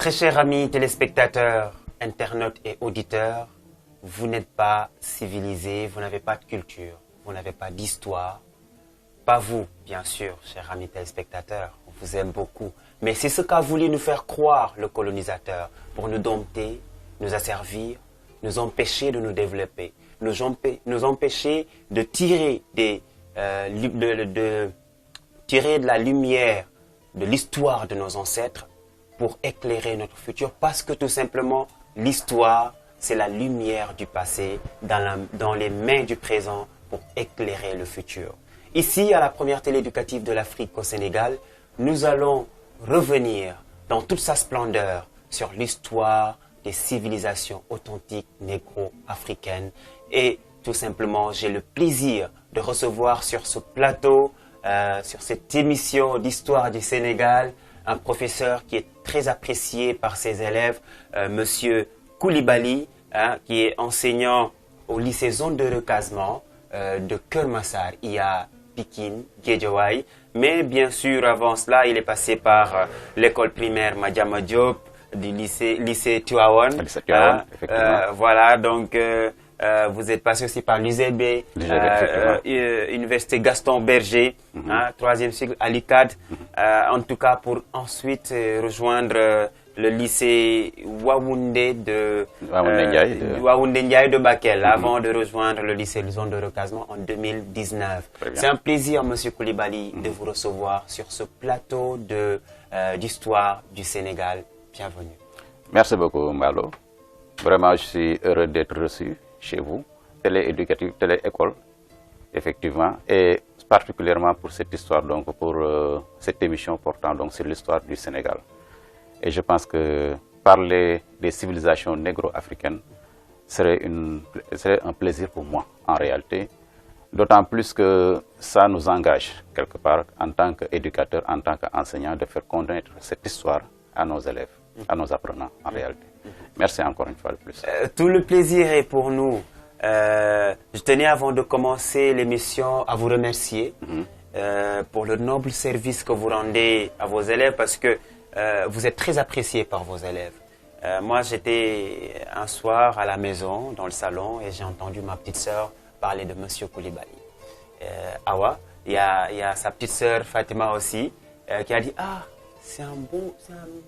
Très chers amis téléspectateurs, internautes et auditeurs, vous n'êtes pas civilisés, vous n'avez pas de culture, vous n'avez pas d'histoire. Pas vous, bien sûr, chers amis téléspectateurs, on vous aime beaucoup. Mais c'est ce qu'a voulu nous faire croire le colonisateur pour nous dompter, nous asservir, nous empêcher de nous développer, nous empêcher de tirer tirer de la lumière de l'histoire de nos ancêtres pour éclairer notre futur, parce que tout simplement, l'histoire, c'est la lumière du passé dans les mains du présent pour éclairer le futur. Ici, à la première télé éducative de l'Afrique au Sénégal, nous allons revenir dans toute sa splendeur sur l'histoire des civilisations authentiques négro-africaines. Et tout simplement, j'ai le plaisir de recevoir sur ce plateau, sur cette émission d'histoire du Sénégal, un professeur qui est très apprécié par ses élèves, Monsieur Coulibaly, qui est enseignant au lycée Zone de recasement de Keur Massar, IA Pikine, Guédiawaye. Mais bien sûr, avant cela, il est passé par l'école primaire Madiama Diop, du lycée Tivaouane. Voilà, donc vous êtes passé aussi par l'UZB, Université Gaston Berger, troisième cycle à l'ICAD, en tout cas pour ensuite rejoindre le lycée Waoundé Ndiaye de Bakel, avant de rejoindre le lycée Zone de recasement en 2019. C'est un plaisir, Monsieur Coulibaly, de vous recevoir sur ce plateau d'histoire du Sénégal. Bienvenue. Merci beaucoup, Mbalo. Vraiment, je suis heureux d'être reçu chez vous, télé-éducative, télé-école, effectivement, et particulièrement pour cette histoire, donc pour cette émission portant donc sur l'histoire du Sénégal. Et je pense que parler des civilisations négro-africaines serait un plaisir pour moi, en réalité, d'autant plus que ça nous engage, quelque part, en tant qu'éducateur, en tant qu'enseignant, de faire connaître cette histoire à nos élèves, à nos apprenants, en réalité. Merci encore une fois de plus. Tout le plaisir est pour nous. Je tenais, avant de commencer l'émission, à vous remercier pour le noble service que vous rendez à vos élèves, parce que vous êtes très apprécié par vos élèves. Moi, j'étais un soir à la maison, dans le salon, et j'ai entendu ma petite sœur parler de Monsieur Coulibaly. Awa, il y a sa petite sœur Fatima aussi, qui a dit « Ah, c'est un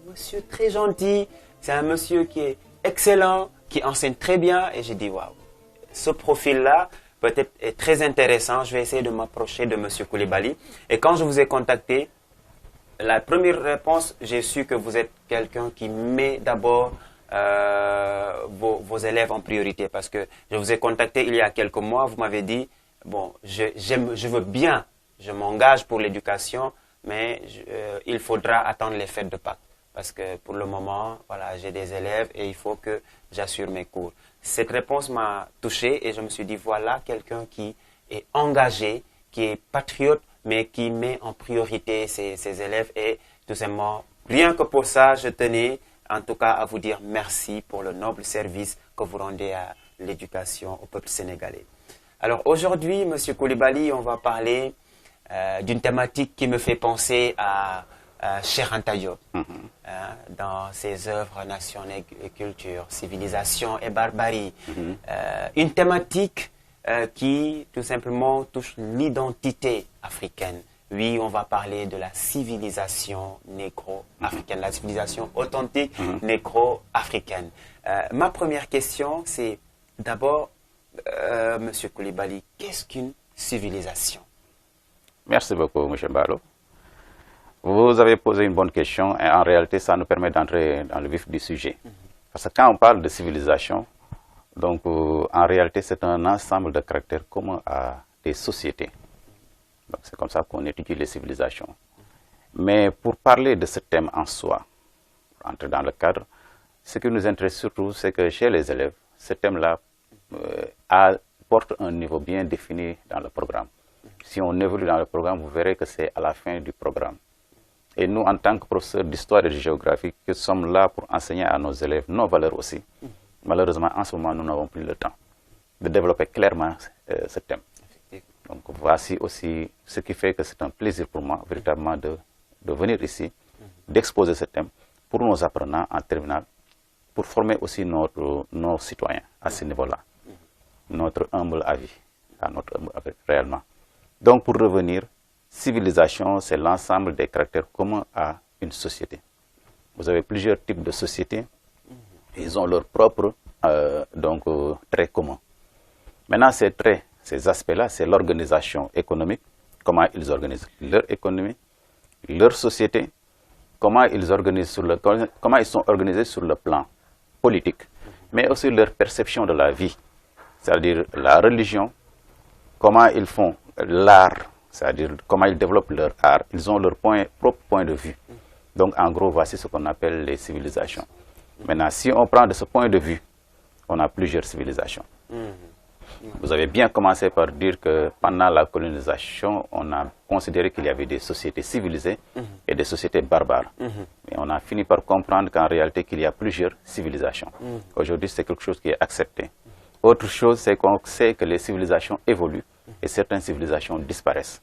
monsieur très gentil, c'est un monsieur qui est excellent, qui enseigne très bien. » Et j'ai dit « Waouh, ce profil-là peut-être est très intéressant, je vais essayer de m'approcher de Monsieur Coulibaly. » Et quand je vous ai contacté, la première réponse, j'ai su que vous êtes quelqu'un qui met d'abord vos élèves en priorité, parce que je vous ai contacté il y a quelques mois, vous m'avez dit, bon, je veux bien, je m'engage pour l'éducation, mais il faudra attendre les fêtes de Pâques, parce que pour le moment, voilà, j'ai des élèves et il faut que j'assure mes cours. Cette réponse m'a touché et je me suis dit, voilà quelqu'un qui est engagé, qui est patriote, mais qui met en priorité ses élèves. Et tout simplement, rien que pour ça, je tenais en tout cas à vous dire merci pour le noble service que vous rendez à l'éducation au peuple sénégalais. Alors aujourd'hui, Monsieur Coulibaly, on va parler d'une thématique qui me fait penser à Cheikh Anta Diop, dans ses œuvres Nation et culture, civilisation et barbarie. Une thématique qui tout simplement touche l'identité africaine. Oui, on va parler de la civilisation négro-africaine, la civilisation authentique négro-africaine. Ma première question, c'est d'abord, Monsieur Coulibaly, qu'est-ce qu'une civilisation? Merci beaucoup, M. Mbalo. Vous avez posé une bonne question et en réalité, ça nous permet d'entrer dans le vif du sujet. Parce que quand on parle de civilisation, donc en réalité, c'est un ensemble de caractères communs à des sociétés. C'est comme ça qu'on étudie les civilisations. Mais pour parler de ce thème en soi, pour entrer dans le cadre, ce qui nous intéresse surtout, c'est que chez les élèves, ce thème-là porte un niveau bien défini dans le programme. Si on évolue dans le programme, vous verrez que c'est à la fin du programme. Et nous, en tant que professeurs d'histoire et de géographie, qui sommes là pour enseigner à nos élèves nos valeurs aussi, malheureusement, en ce moment, nous n'avons plus le temps de développer clairement ce thème. Donc voici aussi ce qui fait que c'est un plaisir pour moi, véritablement, de venir ici, d'exposer ce thème, pour nos apprenants en terminale, pour former aussi nos citoyens à ce niveau-là. Notre humble avis, réellement. Donc, pour revenir, civilisation, c'est l'ensemble des caractères communs à une société. Vous avez plusieurs types de sociétés, ils ont leurs propres traits communs. Maintenant, ces traits, ces aspects-là, c'est l'organisation économique, comment ils organisent leur économie, leur société, comment ils sont organisés sur le plan politique, mais aussi leur perception de la vie, c'est-à-dire la religion, comment ils font l'art, c'est-à-dire comment ils développent leur art, ils ont leur propre point de vue. Donc en gros, voici ce qu'on appelle les civilisations. Maintenant, si on prend de ce point de vue, on a plusieurs civilisations. Vous avez bien commencé par dire que pendant la colonisation, on a considéré qu'il y avait des sociétés civilisées et des sociétés barbares. Mais on a fini par comprendre qu'en réalité, qu'il y a plusieurs civilisations. Aujourd'hui, c'est quelque chose qui est accepté. Autre chose, c'est qu'on sait que les civilisations évoluent et certaines civilisations disparaissent.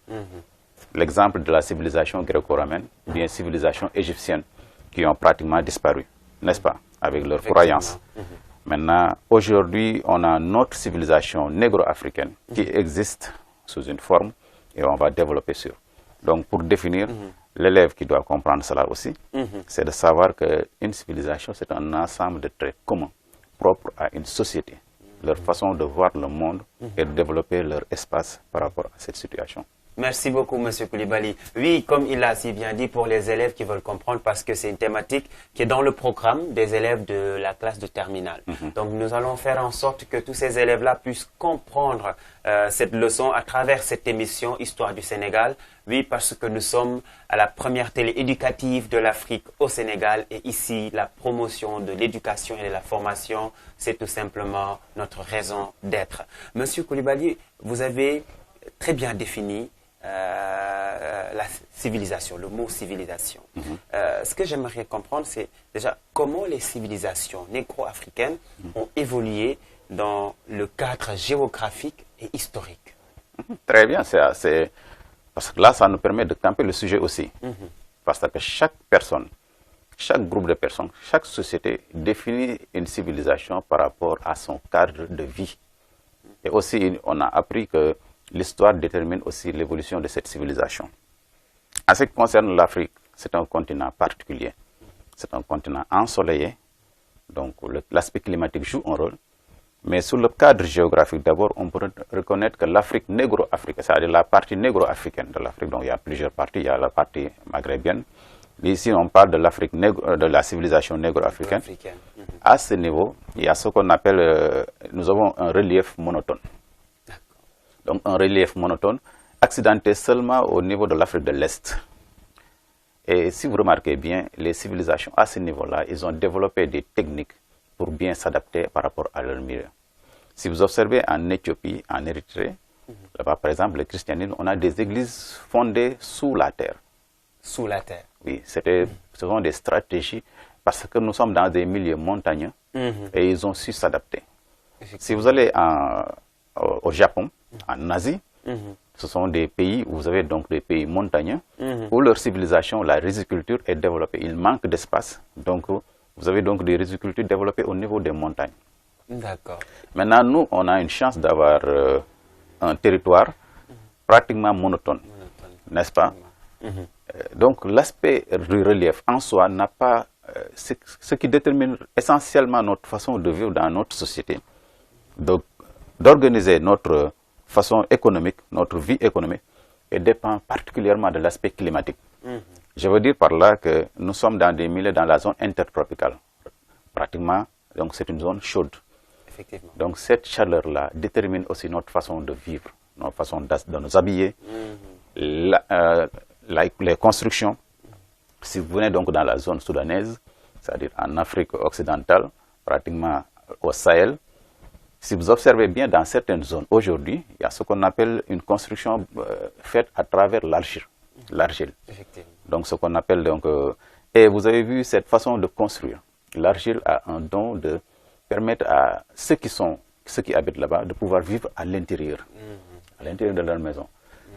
L'exemple de la civilisation gréco-romaine ou bien civilisation égyptienne qui ont pratiquement disparu, n'est-ce pas, avec leurs croyances. Maintenant, aujourd'hui, on a notre civilisation négro-africaine qui existe sous une forme et on va développer sur. Donc, pour définir, l'élève qui doit comprendre cela aussi, c'est de savoir qu'une civilisation, c'est un ensemble de traits communs, propres à une société, leur façon de voir le monde et de développer leur espace par rapport à cette situation. Merci beaucoup, M. Koulibaly. Oui, comme il l'a si bien dit, pour les élèves qui veulent comprendre, parce que c'est une thématique qui est dans le programme des élèves de la classe de terminale. Donc, nous allons faire en sorte que tous ces élèves-là puissent comprendre cette leçon à travers cette émission Histoire du Sénégal. Oui, parce que nous sommes à la première télé éducative de l'Afrique au Sénégal. Et ici, la promotion de l'éducation et de la formation, c'est tout simplement notre raison d'être. Monsieur Koulibaly, vous avez très bien défini la civilisation, le mot civilisation. Ce que j'aimerais comprendre, c'est déjà comment les civilisations négro-africaines ont évolué dans le cadre géographique et historique. Très bien, parce que là, ça nous permet de camper le sujet aussi. Parce que chaque personne, chaque groupe de personnes, chaque société définit une civilisation par rapport à son cadre de vie. Et aussi, on a appris que l'histoire détermine aussi l'évolution de cette civilisation. En ce qui concerne l'Afrique, c'est un continent particulier. C'est un continent ensoleillé, donc l'aspect climatique joue un rôle. Mais sur le cadre géographique, d'abord, on peut reconnaître que l'Afrique négro-africaine, c'est-à-dire la partie négro-africaine de l'Afrique, donc il y a plusieurs parties, il y a la partie maghrébienne. Mais ici, on parle de l'Afrique de la civilisation négro-africaine. À ce niveau, il y a ce qu'on appelle, nous avons un relief monotone. Donc un relief monotone, accidenté seulement au niveau de l'Afrique de l'Est. Et si vous remarquez bien, les civilisations à ce niveau-là, ils ont développé des techniques pour bien s'adapter par rapport à leur milieu. Si vous observez en Éthiopie, en Érythrée, là-bas par exemple, le christianisme, on a des églises fondées sous la terre. Sous la terre. Oui, ce sont des stratégies parce que nous sommes dans des milieux montagneux et ils ont su s'adapter. Si vous allez au Japon, en Asie, ce sont des pays où vous avez donc des pays montagneux où leur civilisation, la riziculture est développée. Il manque d'espace, donc vous avez donc des rizicultures développées au niveau des montagnes. D'accord. Maintenant, nous, on a une chance d'avoir un territoire pratiquement monotone, n'est-ce pas? Donc l'aspect du relief en soi n'a pas ce qui détermine essentiellement notre façon de vivre dans notre société, d'organiser notre façon économique, notre vie économique, et dépend particulièrement de l'aspect climatique. Je veux dire par là que nous sommes dans des milieux dans la zone intertropicale. Pratiquement, donc c'est une zone chaude. Effectivement. Donc cette chaleur-là détermine aussi notre façon de vivre, notre façon de nous habiller, les constructions. Si vous venez donc dans la zone soudanaise, c'est-à-dire en Afrique occidentale, pratiquement au Sahel, si vous observez bien dans certaines zones aujourd'hui, il y a ce qu'on appelle une construction faite à travers l'argile. Donc ce qu'on appelle donc... et vous avez vu cette façon de construire. L'argile a un don de permettre à ceux qui habitent là-bas de pouvoir vivre à l'intérieur de leur maison.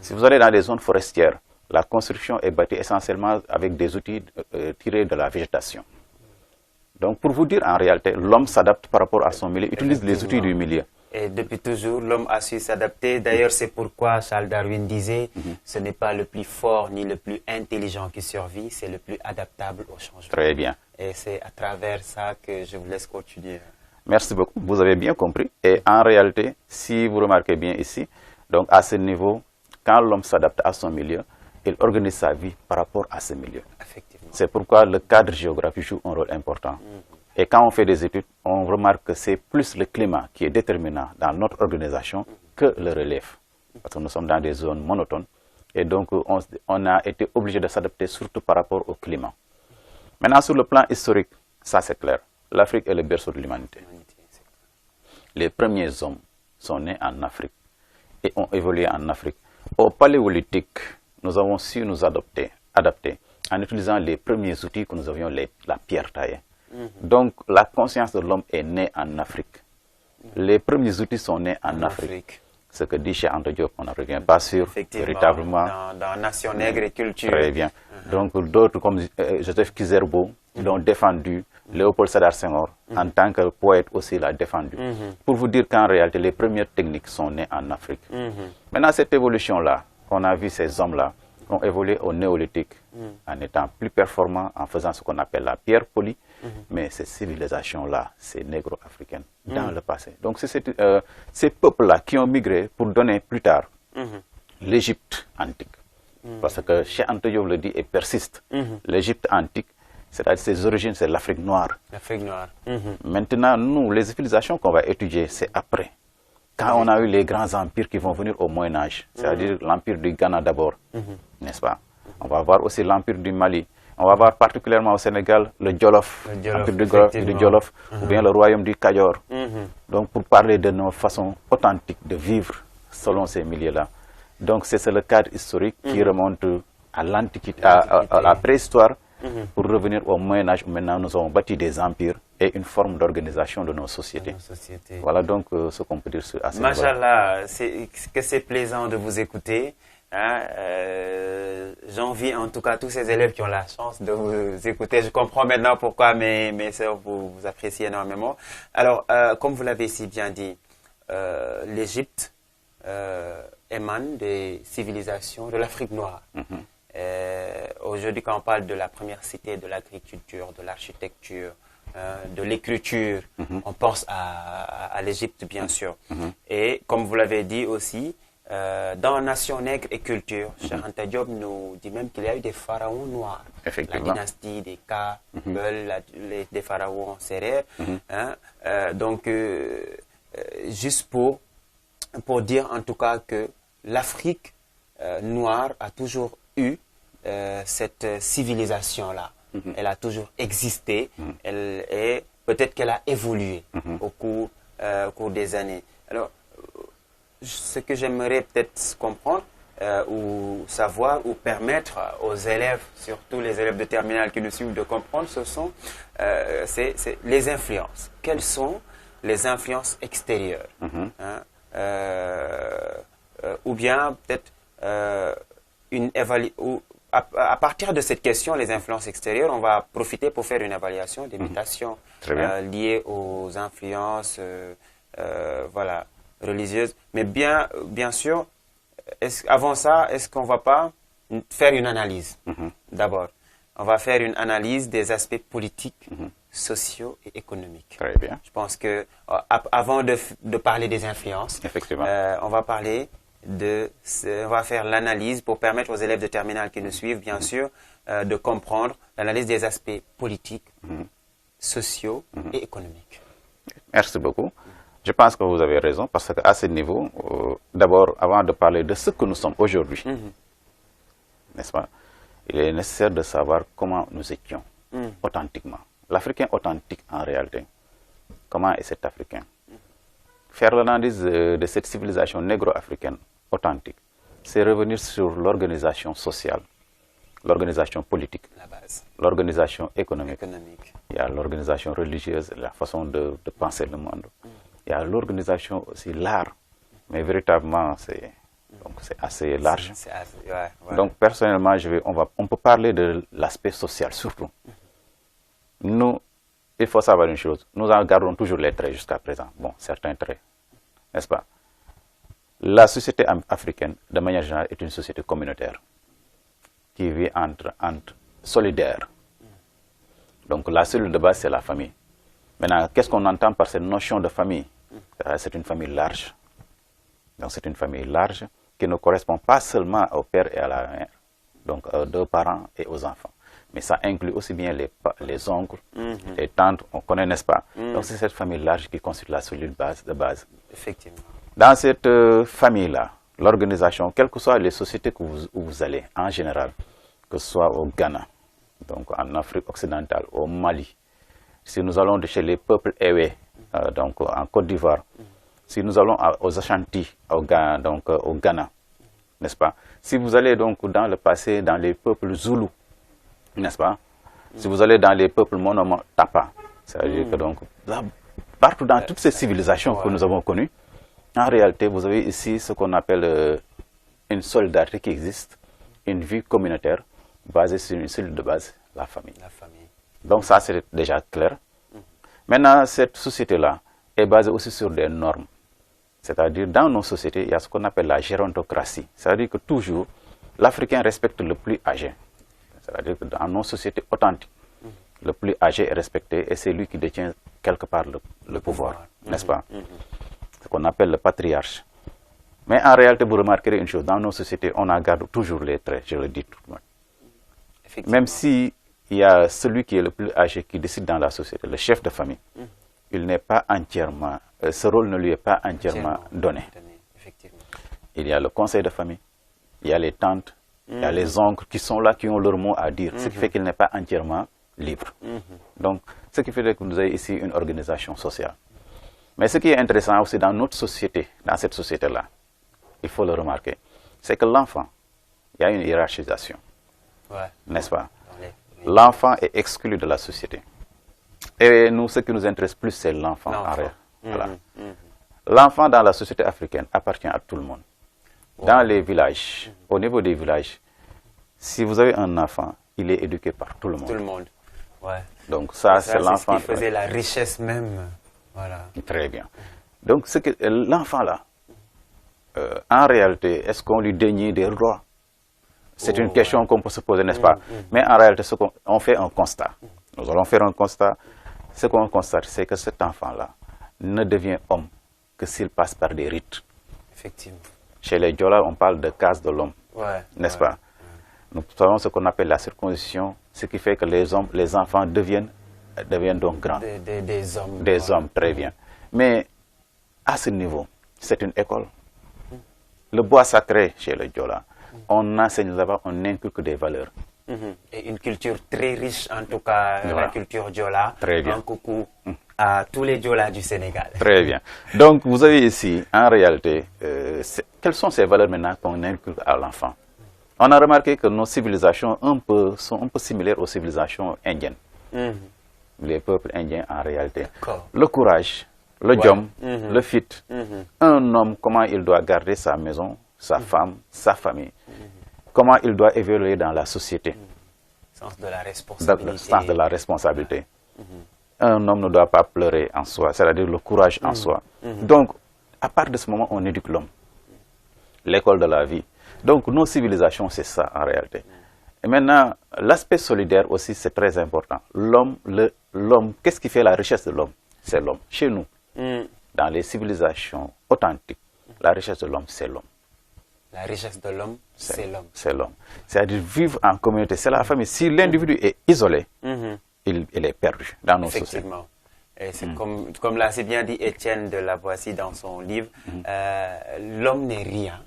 Si vous allez dans les zones forestières, la construction est bâtie essentiellement avec des outils tirés de la végétation. Donc, pour vous dire, en réalité, l'homme s'adapte par rapport à son milieu, utilise les outils du milieu. Et depuis toujours, l'homme a su s'adapter. D'ailleurs, c'est pourquoi Charles Darwin disait ce n'est pas le plus fort ni le plus intelligent qui survit, c'est le plus adaptable au changement. Très bien. Et c'est à travers ça que je vous laisse continuer. Merci beaucoup. Vous avez bien compris. Et en réalité, si vous remarquez bien ici, donc à ce niveau, quand l'homme s'adapte à son milieu, il organise sa vie par rapport à ce milieu. Effectivement. C'est pourquoi le cadre géographique joue un rôle important. Et quand on fait des études, on remarque que c'est plus le climat qui est déterminant dans notre organisation que le relief. Parce que nous sommes dans des zones monotones. Et donc, on a été obligé de s'adapter surtout par rapport au climat. Maintenant, sur le plan historique, ça c'est clair. L'Afrique est le berceau de l'humanité. Les premiers hommes sont nés en Afrique et ont évolué en Afrique. Au paléolithique, nous avons su nous adapter en utilisant les premiers outils que nous avions, la pierre taillée. Donc, la conscience de l'homme est née en Afrique. Les premiers outils sont nés en Afrique. Ce que dit Cheikh Anta Diop, on ne revient pas sur, véritablement. Dans Nation Nègre et Culture. Très bien. Donc, d'autres comme Joseph Kizerbo l'ont défendu, Léopold Sédar Senghor, en tant que poète aussi, l'a défendu. Pour vous dire qu'en réalité, les premières techniques sont nées en Afrique. Maintenant, cette évolution-là, on a vu ces hommes-là, ont évolué au néolithique en étant plus performants, en faisant ce qu'on appelle la pierre polie. Mais ces civilisations-là, c'est négro-africaines dans le passé. Donc, c'est ces peuples-là qui ont migré pour donner plus tard l'Égypte antique. Parce que Cheikh Anta Diop le dit et persiste. L'Égypte antique, c'est-à-dire ses origines, c'est l'Afrique noire. L'Afrique noire. Maintenant, nous, les civilisations qu'on va étudier, c'est après. Quand on a eu les grands empires qui vont venir au Moyen-Âge, c'est-à-dire l'empire du Ghana d'abord, n'est-ce pas? On va voir aussi l'empire du Mali. On va voir particulièrement au Sénégal le Jolof, l'empire du Jolof, ou bien le royaume du Kajor. Donc, pour parler de nos façons authentiques de vivre selon ces milieux-là. Donc, c'est le cadre historique qui remonte à l'Antiquité, à la préhistoire, pour revenir au Moyen-Âge où maintenant nous avons bâti des empires et une forme d'organisation de nos sociétés. Voilà donc ce qu'on peut dire à ce niveau. Machallah, c'est plaisant de vous écouter. Hein, j'envie en tout cas tous ces élèves qui ont la chance de vous écouter. Je comprends maintenant pourquoi mes sœurs vous apprécient énormément. Alors, comme vous l'avez si bien dit, l'Égypte émane des civilisations de l'Afrique noire. Aujourd'hui, quand on parle de la première cité, de l'agriculture, de l'architecture, de l'écriture, on pense à l'Égypte, bien sûr. Et comme vous l'avez dit aussi, dans Nation Nègre et Culture, Cheikh Anta Diop nous dit même qu'il y a eu des pharaons noirs. La dynastie des Ka, des pharaons sérères. Donc, juste pour dire en tout cas que l'Afrique noire a toujours eu cette civilisation-là. Elle a toujours existé. Et peut-être qu'elle a évolué au cours des années. Alors, ce que j'aimerais peut-être comprendre ou savoir ou permettre aux élèves, surtout les élèves de terminale qui nous suivent, de comprendre, ce sont c'est les influences. Quelles sont les influences extérieures ou bien peut-être une évaluation. À partir de cette question, les influences extérieures, on va profiter pour faire une évaluation des mutations liées aux influences voilà, religieuses. Mais bien sûr, avant ça, est-ce qu'on ne va pas faire une analyse d'abord? On va faire une analyse des aspects politiques, sociaux et économiques. Très bien. Je pense que avant de parler des influences, on va parler on va faire l'analyse pour permettre aux élèves de terminale qui nous suivent, bien sûr, de comprendre l'analyse des aspects politiques, sociaux et économiques. Merci beaucoup. Je pense que vous avez raison parce qu'à ce niveau, d'abord, avant de parler de ce que nous sommes aujourd'hui, n'est-ce pas, il est nécessaire de savoir comment nous étions authentiquement. L'Africain authentique en réalité, comment est cet Africain? Faire l'analyse de cette civilisation négro-africaine authentique, c'est revenir sur l'organisation sociale, l'organisation politique, l'organisation économique. Il y a l'organisation religieuse, la façon de penser le monde. Il y a l'organisation aussi, l'art, mais véritablement c'est assez large. Donc personnellement, on peut parler de l'aspect social surtout. Nous, il faut savoir une chose, nous en gardons toujours les traits jusqu'à présent. Bon, certains traits, n'est-ce pas? La société africaine, de manière générale, est une société communautaire qui vit entre solidaires. Donc la cellule de base, c'est la famille. Maintenant, qu'est-ce qu'on entend par cette notion de famille? C'est une famille large. Donc c'est une famille large qui ne correspond pas seulement au père et à la mère, donc aux deux parents et aux enfants. Mais ça inclut aussi bien les oncles, les tantes, on connaît, n'est-ce pas? Donc c'est cette famille large qui constitue la cellule de base. Effectivement. Dans cette famille-là, l'organisation, quelles que soient les sociétés où vous allez, en général, que ce soit au Ghana, donc en Afrique occidentale, au Mali, si nous allons chez les peuples Ewe, donc en Côte d'Ivoire, si nous allons aux Ashanti, au Ghana, n'est-ce pas? Si vous allez donc dans le passé, dans les peuples Zoulous, n'est-ce pas? Si vous allez dans les peuples Monomo Tapa, c'est-à-dire que donc, là, partout dans toutes ces civilisations que nous avons connues, en réalité, vous avez ici ce qu'on appelle une solidarité qui existe, une vie communautaire basée sur une cellule de base, la famille. Donc ça, c'est déjà clair. Maintenant, cette société-là est basée aussi sur des normes. C'est-à-dire, dans nos sociétés, il y a ce qu'on appelle la gérontocratie. C'est-à-dire que toujours, l'Africain respecte le plus âgé. C'est-à-dire que dans nos sociétés authentiques, le plus âgé est respecté et c'est lui qui détient quelque part le pouvoir, n'est-ce pas? Ce qu'on appelle le patriarche. Mais en réalité, vous remarquerez une chose, dans nos sociétés, on en garde toujours les traits, je le dis tout le monde. Même si il y a celui qui est le plus âgé qui décide dans la société, le chef de famille, il n'est pas entièrement, ce rôle ne lui est pas entièrement donné. Il y a le conseil de famille, il y a les tantes, il y a les oncles qui sont là, qui ont leur mot à dire, ce qui fait qu'il n'est pas entièrement libre. Donc, ce qui fait que nous avons ici une organisation sociale. Mais ce qui est intéressant aussi dans notre société, dans cette société-là, il faut le remarquer, c'est que l'enfant, il y a une hiérarchisation, n'est-ce pas? L'enfant est exclu de la société. Et nous, ce qui nous intéresse plus, c'est l'enfant. L'enfant dans la société africaine appartient à tout le monde. Dans les villages, au niveau des villages, si vous avez un enfant, il est éduqué par tout le monde. Tout le monde, Donc ça c'est l'enfant. C'est ce qui faisait la richesse même. Voilà. Très bien. Donc l'enfant là, en réalité, est-ce qu'on lui dénie des droits? C'est une question qu'on peut se poser, n'est-ce pas? Mais en réalité, on fait un constat. Nous allons faire un constat. Ce qu'on constate, c'est que cet enfant-là ne devient homme que s'il passe par des rites. Effectivement. Chez les Diola, on parle de caste de l'homme, n'est-ce pas? Nous savons ce qu'on appelle la circoncision, ce qui fait que les enfants deviennent donc grands. Des hommes. Des hommes, très bien. Mais à ce niveau, c'est une école. Le bois sacré chez les Diola, on enseigne là-bas, on inculque des valeurs. Et une culture très riche, en tout cas, la culture Diola. Très bien. Un coucou à tous les Diola du Sénégal. Très bien. Donc, vous avez ici, en réalité, quelles sont ces valeurs maintenant qu'on inculque à l'enfant? On a remarqué que nos civilisations sont un peu similaires aux civilisations indiennes. Les peuples indiens, en réalité. Le courage, le jom, le fit. Un homme, comment il doit garder sa maison, sa femme, sa famille. Comment il doit évoluer dans la société. Sens de la responsabilité. Le sens de la responsabilité. Un homme ne doit pas pleurer en soi, c'est-à-dire le courage en soi. Donc, à partir de ce moment, on éduque l'homme. L'école de la vie. Donc, nos civilisations, c'est ça en réalité. Et maintenant, l'aspect solidaire aussi, c'est très important. L'homme, qu'est-ce qui fait la richesse de l'homme? C'est l'homme. Chez nous, dans les civilisations authentiques, la richesse de l'homme, c'est l'homme. La richesse de l'homme, c'est l'homme. C'est l'homme. C'est-à-dire vivre en communauté, c'est la famille. Si l'individu est isolé, il est perdu dans nos sociétés. Effectivement. Et c'est comme l'a si bien dit Étienne de Lavoisier dans son livre, l'homme n'est rien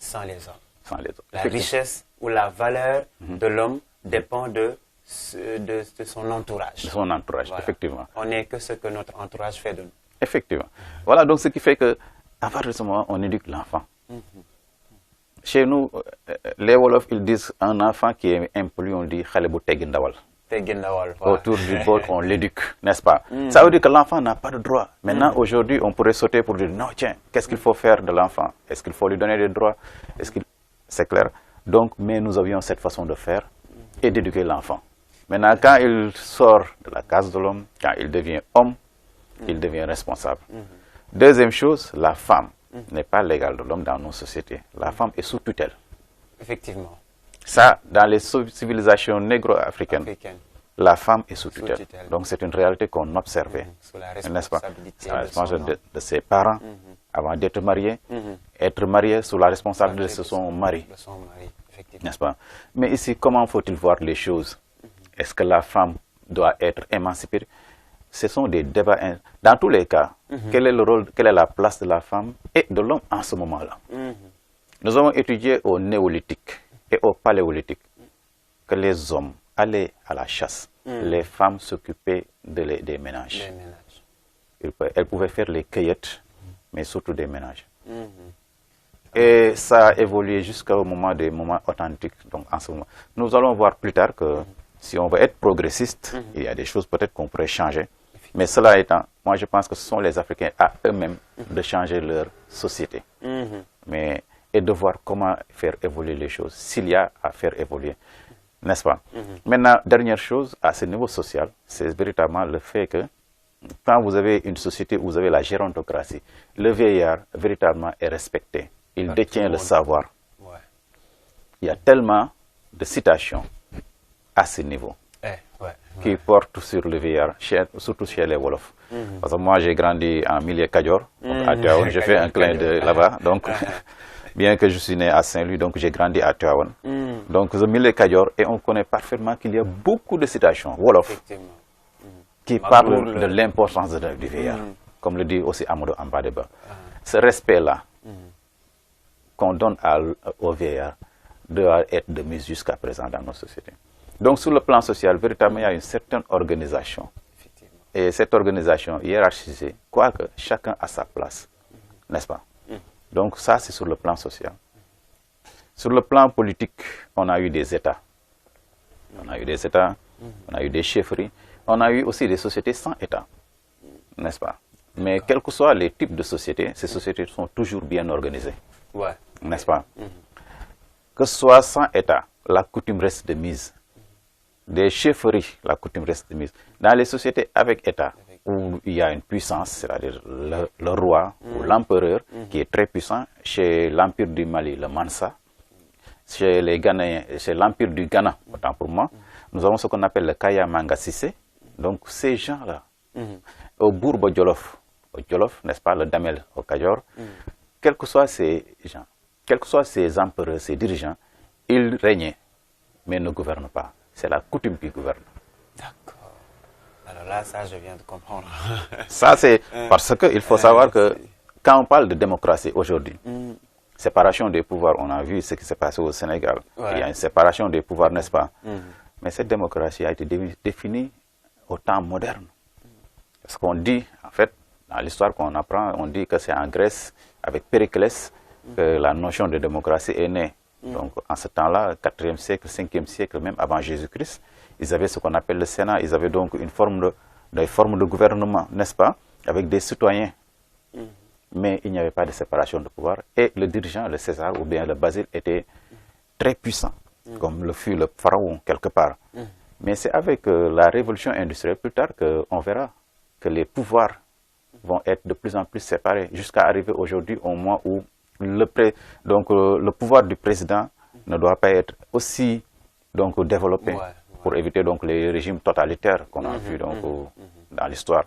sans les hommes. Sans les autres. La richesse ou la valeur de l'homme dépend de son entourage. De son entourage, voilà. Effectivement. On n'est que ce que notre entourage fait de nous. Effectivement. Voilà donc ce qui fait que, à partir de ce moment, on éduque l'enfant. Chez nous, les Wolofs, ils disent un enfant qui est impoli, on dit Khalebou Tegindawal. Autour du bol, on l'éduque, n'est-ce pas? Ça veut dire que l'enfant n'a pas de droit. Maintenant, aujourd'hui, on pourrait sauter pour dire non, tiens, qu'est-ce qu'il faut faire de l'enfant? Est-ce qu'il faut lui donner des droits? C'est clair. Donc, mais nous avions cette façon de faire et d'éduquer l'enfant. Maintenant, quand il sort de la case de l'homme, quand il devient homme, il devient responsable. Deuxième chose, la femme n'est pas l'égale de l'homme dans nos sociétés. La femme est sous tutelle. Effectivement. Ça, dans les civilisations négro-africaines, la femme est sous tutelle. Donc c'est une réalité qu'on observait, Sous la n'est-ce pas? responsabilité La de son responsabilité de ses parents avant d'être mariés, être marié sous la responsabilité de son mari, de son mari, effectivement. n'est-ce pas? Mais ici, comment faut-il voir les choses? Est-ce que la femme doit être émancipée? Ce sont des débats. Dans tous les cas, quel est le rôle, quelle est la place de la femme et de l'homme en ce moment-là? Nous avons étudié au néolithique et au paléolithique que les hommes allaient à la chasse, les femmes s'occupaient des ménages. Les ménages. Elles pouvaient faire les cueillettes, mais surtout des ménages. Et ça a évolué jusqu'au moment des moments authentiques. Donc en ce moment, nous allons voir plus tard que si on veut être progressiste, il y a des choses peut-être qu'on pourrait changer. Mais cela étant, moi je pense que ce sont les Africains à eux-mêmes de changer leur société. Et de voir comment faire évoluer les choses, s'il y a à faire évoluer, n'est-ce pas? Maintenant, dernière chose, à ce niveau social, c'est véritablement le fait que quand vous avez une société où vous avez la gérontocratie, le vieillard véritablement est respecté. Il détient le savoir. Ouais. Il y a tellement de citations à ce niveau qui portent sur le vieillard, surtout chez les Wolofs. Parce que moi, j'ai grandi en milieu Kadior, à Tivaouane, j'ai fait un clin de là-bas. Donc, bien que je suis né à Saint-Louis, donc j'ai grandi à Tivaouane. Donc, ce milieu Kadior, et on connaît parfaitement qu'il y a beaucoup de citations Wolof qui parlent de l'importance du vieillard, comme le dit aussi Amadou Ambadeba. Ce respect-là qu'on donne au vieillard doit être de mise jusqu'à présent dans nos sociétés. Donc, sur le plan social, véritablement, il y a une certaine organisation. Et cette organisation hiérarchisée, quoique chacun a sa place, n'est-ce pas? Donc, ça, c'est sur le plan social. Sur le plan politique, on a eu des États. On a eu des États, on a eu des chefferies, on a eu aussi des sociétés sans État, n'est-ce pas? Mais quels que soient les types de sociétés, ces sociétés sont toujours bien organisées, n'est-ce pas? Que ce soit sans État, la coutume reste de mise. Des chefferies, la coutume reste de mise. Dans les sociétés avec État, où il y a une puissance, c'est-à-dire le roi ou l'empereur, qui est très puissant, chez l'Empire du Mali, le Mansa, chez les Ghanéens, chez l'Empire du Ghana, autant pour moi, nous avons ce qu'on appelle le Kaya Manga Sissé. Donc ces gens-là, au Bourba Djolof, n'est-ce pas, le Damel au Kadior, quels que soient ces gens, quels que soient ces empereurs, ces dirigeants, ils régnaient, mais ne gouvernent pas. C'est la coutume qui gouverne. D'accord. Alors là, ça, je viens de comprendre. Ça, c'est parce qu'il faut savoir que quand on parle de démocratie aujourd'hui, séparation des pouvoirs, on a vu ce qui s'est passé au Sénégal. Il y a une séparation des pouvoirs, n'est-ce pas? Mais cette démocratie a été définie au temps moderne. Parce qu'on dit, en fait, dans l'histoire qu'on apprend, on dit que c'est en Grèce, avec Périclès, que la notion de démocratie est née. Donc, en ce temps-là, 4e siècle, 5e siècle, même avant Jésus-Christ, ils avaient ce qu'on appelle le Sénat. Ils avaient donc une forme de gouvernement, n'est-ce pas, avec des citoyens. Mais il n'y avait pas de séparation de pouvoir. Et le dirigeant, le César ou bien le Basile, était très puissant, comme le fut le pharaon, quelque part. Mais c'est avec la révolution industrielle, plus tard, qu'on verra que les pouvoirs vont être de plus en plus séparés, jusqu'à arriver aujourd'hui au moment où le pouvoir du président ne doit pas être aussi développé pour éviter donc les régimes totalitaires qu'on a vus dans l'histoire.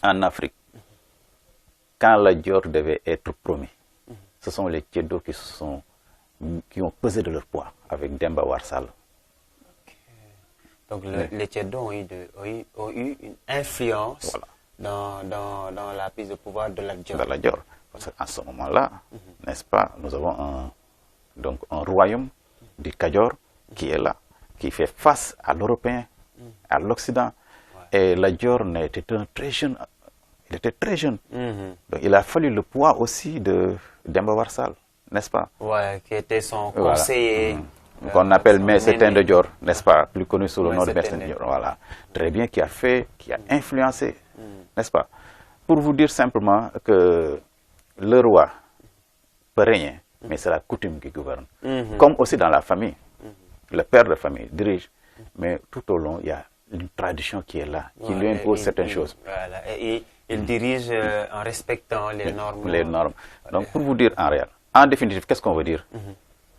En Afrique, quand la Dior devait être promis, ce sont les Tchédos qui ont pesé de leur poids avec Demba Warsal. Donc les Tchédos ont eu une influence dans la prise de pouvoir de la Dior. Parce qu'à ce moment-là, n'est-ce pas, nous avons un royaume du Kadior qui est là, qui fait face à l'Européen, à l'Occident. Et la Dior était très jeune. Il était très jeune. Donc il a fallu le poids aussi de Demba Warsal, n'est-ce pas? Ouais, qui était son conseiller. Qu'on appelle Messetin de Dior, n'est-ce pas? Plus connu sous le nom de Messetin de Dior. Voilà. Très bien, qui a influencé, n'est-ce pas? Pour vous dire simplement que le roi peut régner, mais c'est la coutume qui gouverne. Comme aussi dans la famille, le père de famille dirige. mais tout au long, il y a une tradition qui est là, qui lui impose certaines choses. Voilà, et il dirige en respectant les normes. Les normes. Donc, pour vous dire en réel, en définitive, qu'est-ce qu'on veut dire?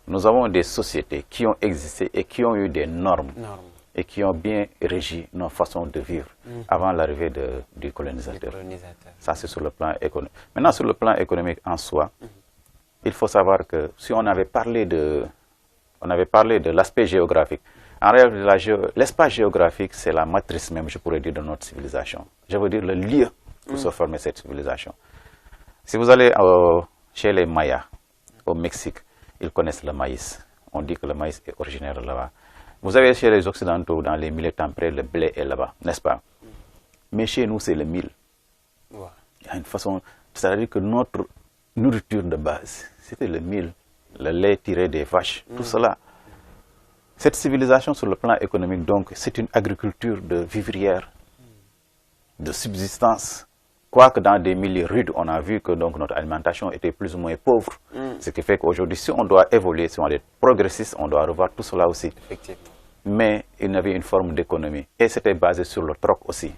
Nous avons des sociétés qui ont existé et qui ont eu des normes. Et qui ont bien régi nos façons de vivre avant l'arrivée du colonisateur. Ça, c'est sur le plan économique. Maintenant, sur le plan économique en soi, il faut savoir que si on avait parlé de l'aspect géographique, en réalité, l'espace géographique, c'est la matrice même, je pourrais dire, de notre civilisation. Je veux dire le lieu où se formait cette civilisation. Si vous allez chez les Mayas, au Mexique, ils connaissent le maïs. On dit que le maïs est originaire de là-bas. Vous avez chez les Occidentaux, dans les milieux tempérés, le blé est là-bas, n'est-ce pas? Mais chez nous, c'est le mil. Il y a une façon, c'est-à-dire que notre nourriture de base, c'était le mil, le lait tiré des vaches, tout cela. Cette civilisation sur le plan économique, donc, c'est une agriculture de vivrière, de subsistance. Quoique dans des milieux rudes, on a vu que donc, notre alimentation était plus ou moins pauvre. Ce qui fait qu'aujourd'hui, si on doit évoluer, si on est progressiste, on doit revoir tout cela aussi. Effectivement. Mais il y avait une forme d'économie. Et c'était basé sur le troc aussi.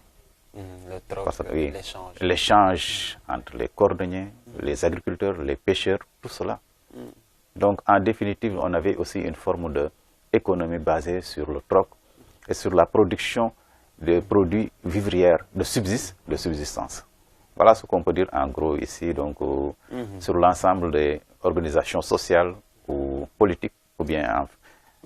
Le troc, l'échange. L'échange entre les cordonniers, les agriculteurs, les pêcheurs, tout cela. Donc, en définitive, on avait aussi une forme d'économie basée sur le troc et sur la production de produits vivrières de subsistance. Voilà ce qu'on peut dire en gros ici, donc, sur l'ensemble des organisations sociales ou politiques, ou bien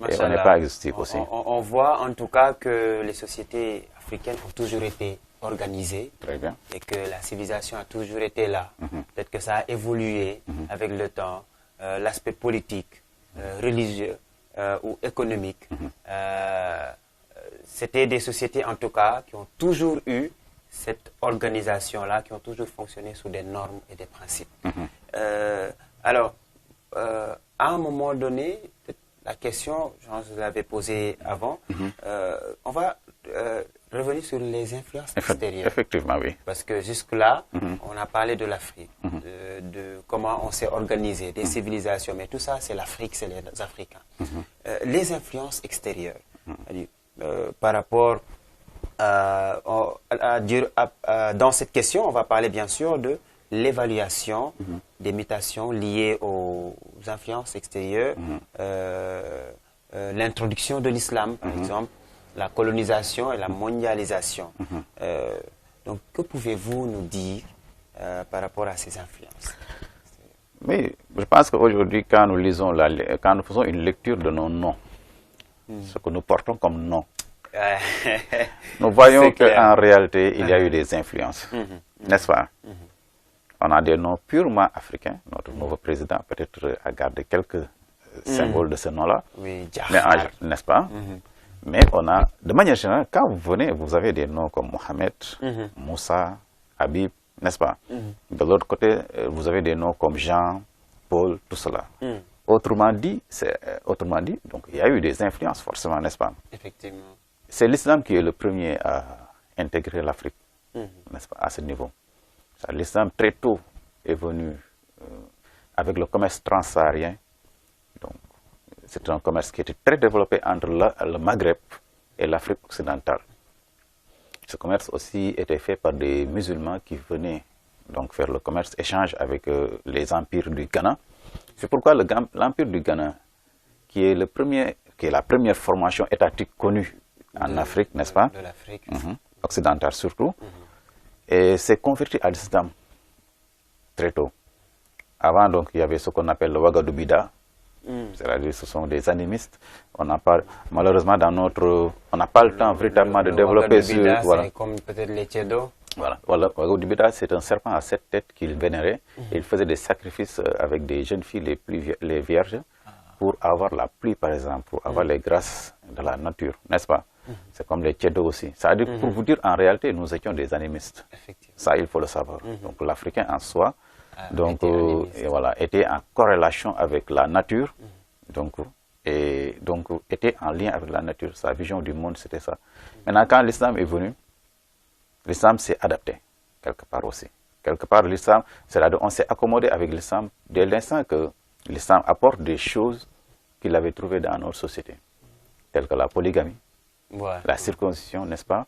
et on n'est pas exhaustif aussi. On voit en tout cas que les sociétés africaines ont toujours été organisées. Très bien. Et que la civilisation a toujours été là. Peut-être que ça a évolué avec le temps. L'aspect politique, religieux ou économique. C'était des sociétés en tout cas qui ont toujours eu cette organisation-là, qui ont toujours fonctionné sous des normes et des principes. Alors, à un moment donné, la question, je vous l'avais posée avant, on va revenir sur les influences extérieures. Effectivement, oui. Parce que jusque-là, on a parlé de l'Afrique, de comment on s'est organisé, des civilisations, mais tout ça, c'est l'Afrique, c'est les Africains. Les influences extérieures, par rapport dans cette question, on va parler bien sûr de l'évaluation des mutations liées aux influences extérieures, l'introduction de l'islam, par exemple, la colonisation et la mondialisation. Donc, que pouvez-vous nous dire par rapport à ces influences? Mais je pense qu'aujourd'hui, quand nous lisons, quand nous faisons une lecture de nos noms, ce que nous portons comme nom, nous voyons qu'en réalité, il y a eu des influences, n'est-ce pas? On a des noms purement africains. Notre nouveau président peut-être a gardé quelques symboles de ce nom-là, n'est-ce pas? Mais on a, de manière générale, quand vous venez, vous avez des noms comme Mohamed, Moussa, Habib, n'est-ce pas? De l'autre côté, vous avez des noms comme Jean, Paul, tout cela. Autrement dit, donc, il y a eu des influences forcément, n'est-ce pas? Effectivement. C'est l'islam qui est le premier à intégrer l'Afrique, n'est-ce pas, à ce niveau. L'islam très tôt est venu avec le commerce transsaharien. Donc, c'est un commerce qui était très développé entre le Maghreb et l'Afrique occidentale. Ce commerce aussi était fait par des musulmans qui venaient donc faire le commerce, échange avec les empires du Ghana. C'est pourquoi l'empire du Ghana, qui est la première formation étatique connue en Afrique, n'est-ce pas? De l'Afrique. Occidentale surtout. Et s'est converti à l'islam très tôt. Avant, donc, il y avait ce qu'on appelle le Ouagadougouida. C'est-à-dire ce sont des animistes. On n'a pas, malheureusement, on n'a pas le temps véritablement de développer sur... Voilà. C'est comme peut-être les Tchédos. Voilà. Ouagadougouida, c'est un serpent à 7 têtes qu'il vénérait. Et il faisait des sacrifices avec des jeunes filles les vierges pour avoir la pluie, par exemple, pour avoir les grâces de la nature, n'est-ce pas? C'est comme les Tchédos aussi. Ça veut dire, pour vous dire, en réalité, nous étions des animistes. Ça, il faut le savoir. Donc, l'Africain en soi, donc, était en corrélation avec la nature, et était en lien avec la nature. Sa vision du monde, c'était ça. Maintenant, quand l'islam est venu, l'islam s'est adapté, quelque part aussi. Quelque part, l'islam, c'est-à-dire on s'est accommodé avec l'islam dès l'instant que l'islam apporte des choses qu'il avait trouvées dans notre société, telles que la polygamie, la circoncision, n'est-ce pas?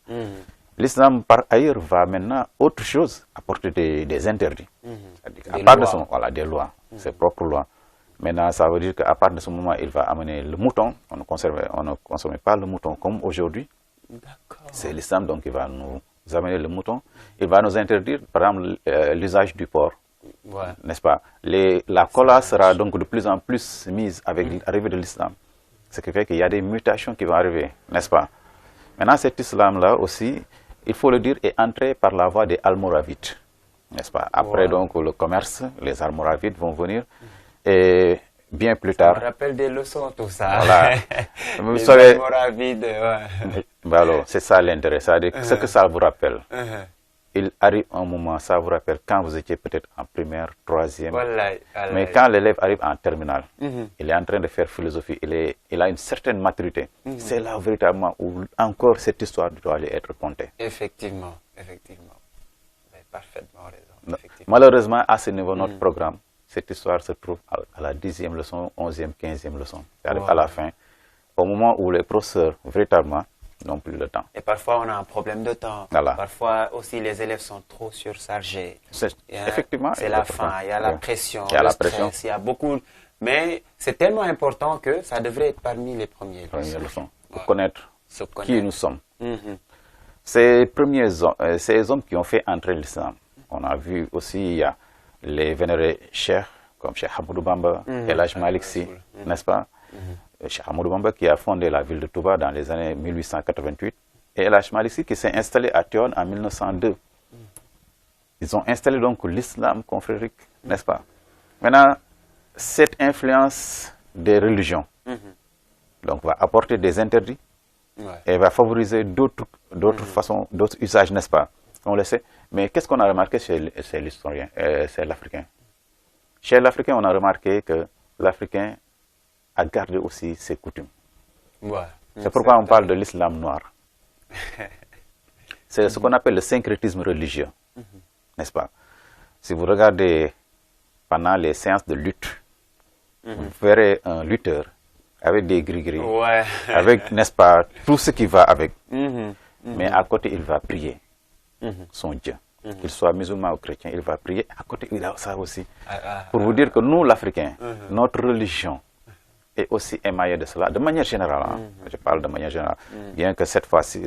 L'islam, par ailleurs, va maintenant autre chose, apporter des interdits. À part de son, voilà, des lois, ses propres lois. Maintenant, ça veut dire qu'à partir de ce moment, il va amener le mouton. On ne consomme pas le mouton comme aujourd'hui. C'est l'islam donc qui va nous amener le mouton. Il va nous interdire, par exemple, l'usage du porc. N'est-ce pas? La cola sera donc de plus en plus mise avec l'arrivée de l'islam. Ce qui fait qu'il y a des mutations qui vont arriver, n'est-ce pas? Maintenant, cet islam-là aussi, il faut le dire, est entré par la voie des Almoravides, n'est-ce pas? Après donc le commerce, les Almoravides vont venir. Et bien plus tard. Ça me rappelle des leçons, tout ça. Voilà. Vous savez. C'est ça l'intérêt. Ce que ça vous rappelle. Il arrive un moment, ça vous rappelle quand vous étiez peut-être en primaire, troisième. Mais quand l'élève arrive en terminale, il est en train de faire philosophie, il a une certaine maturité. C'est là véritablement où encore cette histoire doit aller être contée. Effectivement, effectivement. Vous avez parfaitement raison. Malheureusement, à ce niveau, notre programme, cette histoire se trouve à la 10e leçon, 11e, 15e leçon. C'est-à-dire à la fin, au moment où les professeurs, véritablement, n'ont plus le temps. Et parfois, on a un problème de temps. Voilà. Parfois aussi, les élèves sont trop surchargés. Effectivement. C'est la fin, il y a la pression, il y a la pression. Stress, il y a beaucoup. Mais c'est tellement important que ça devrait être parmi les premières leçons. Pour connaître qui nous sommes. Ces hommes qui ont fait entrer l'islam, on a vu aussi, il y a les vénérés cheikhs, comme Cheikh Ahmadou Bamba, El Hadj Malick Sy, n'est-ce pas? Cheikh Ahmadou Bamba qui a fondé la ville de Touba dans les années 1888, et El Hadj Malick Sy qui s'est installé à Tivaouane en 1902. Ils ont installé donc l'islam confrérique, n'est-ce pas? Maintenant, cette influence des religions donc, va apporter des interdits et va favoriser d'autres façons, d'autres usages, n'est-ce pas? On le sait. Mais qu'est-ce qu'on a remarqué chez l'historien, c'est l'Africain? Chez l'Africain, on a remarqué que l'Africain a gardé aussi ses coutumes. C'est pourquoi on parle de l'islam noir. C'est ce qu'on appelle le syncrétisme religieux, n'est-ce pas? Si vous regardez pendant les séances de lutte, vous verrez un lutteur avec des gris-gris, avec, n'est-ce pas, tout ce qui va avec. Mais à côté, il va prier son Dieu. Qu'il soit musulman ou chrétien, il va prier. À côté, il a ça aussi. Pour vous dire que nous, l'Africain, notre religion est aussi émaillée de cela, de manière générale. Je parle de manière générale. Bien que cette fois-ci,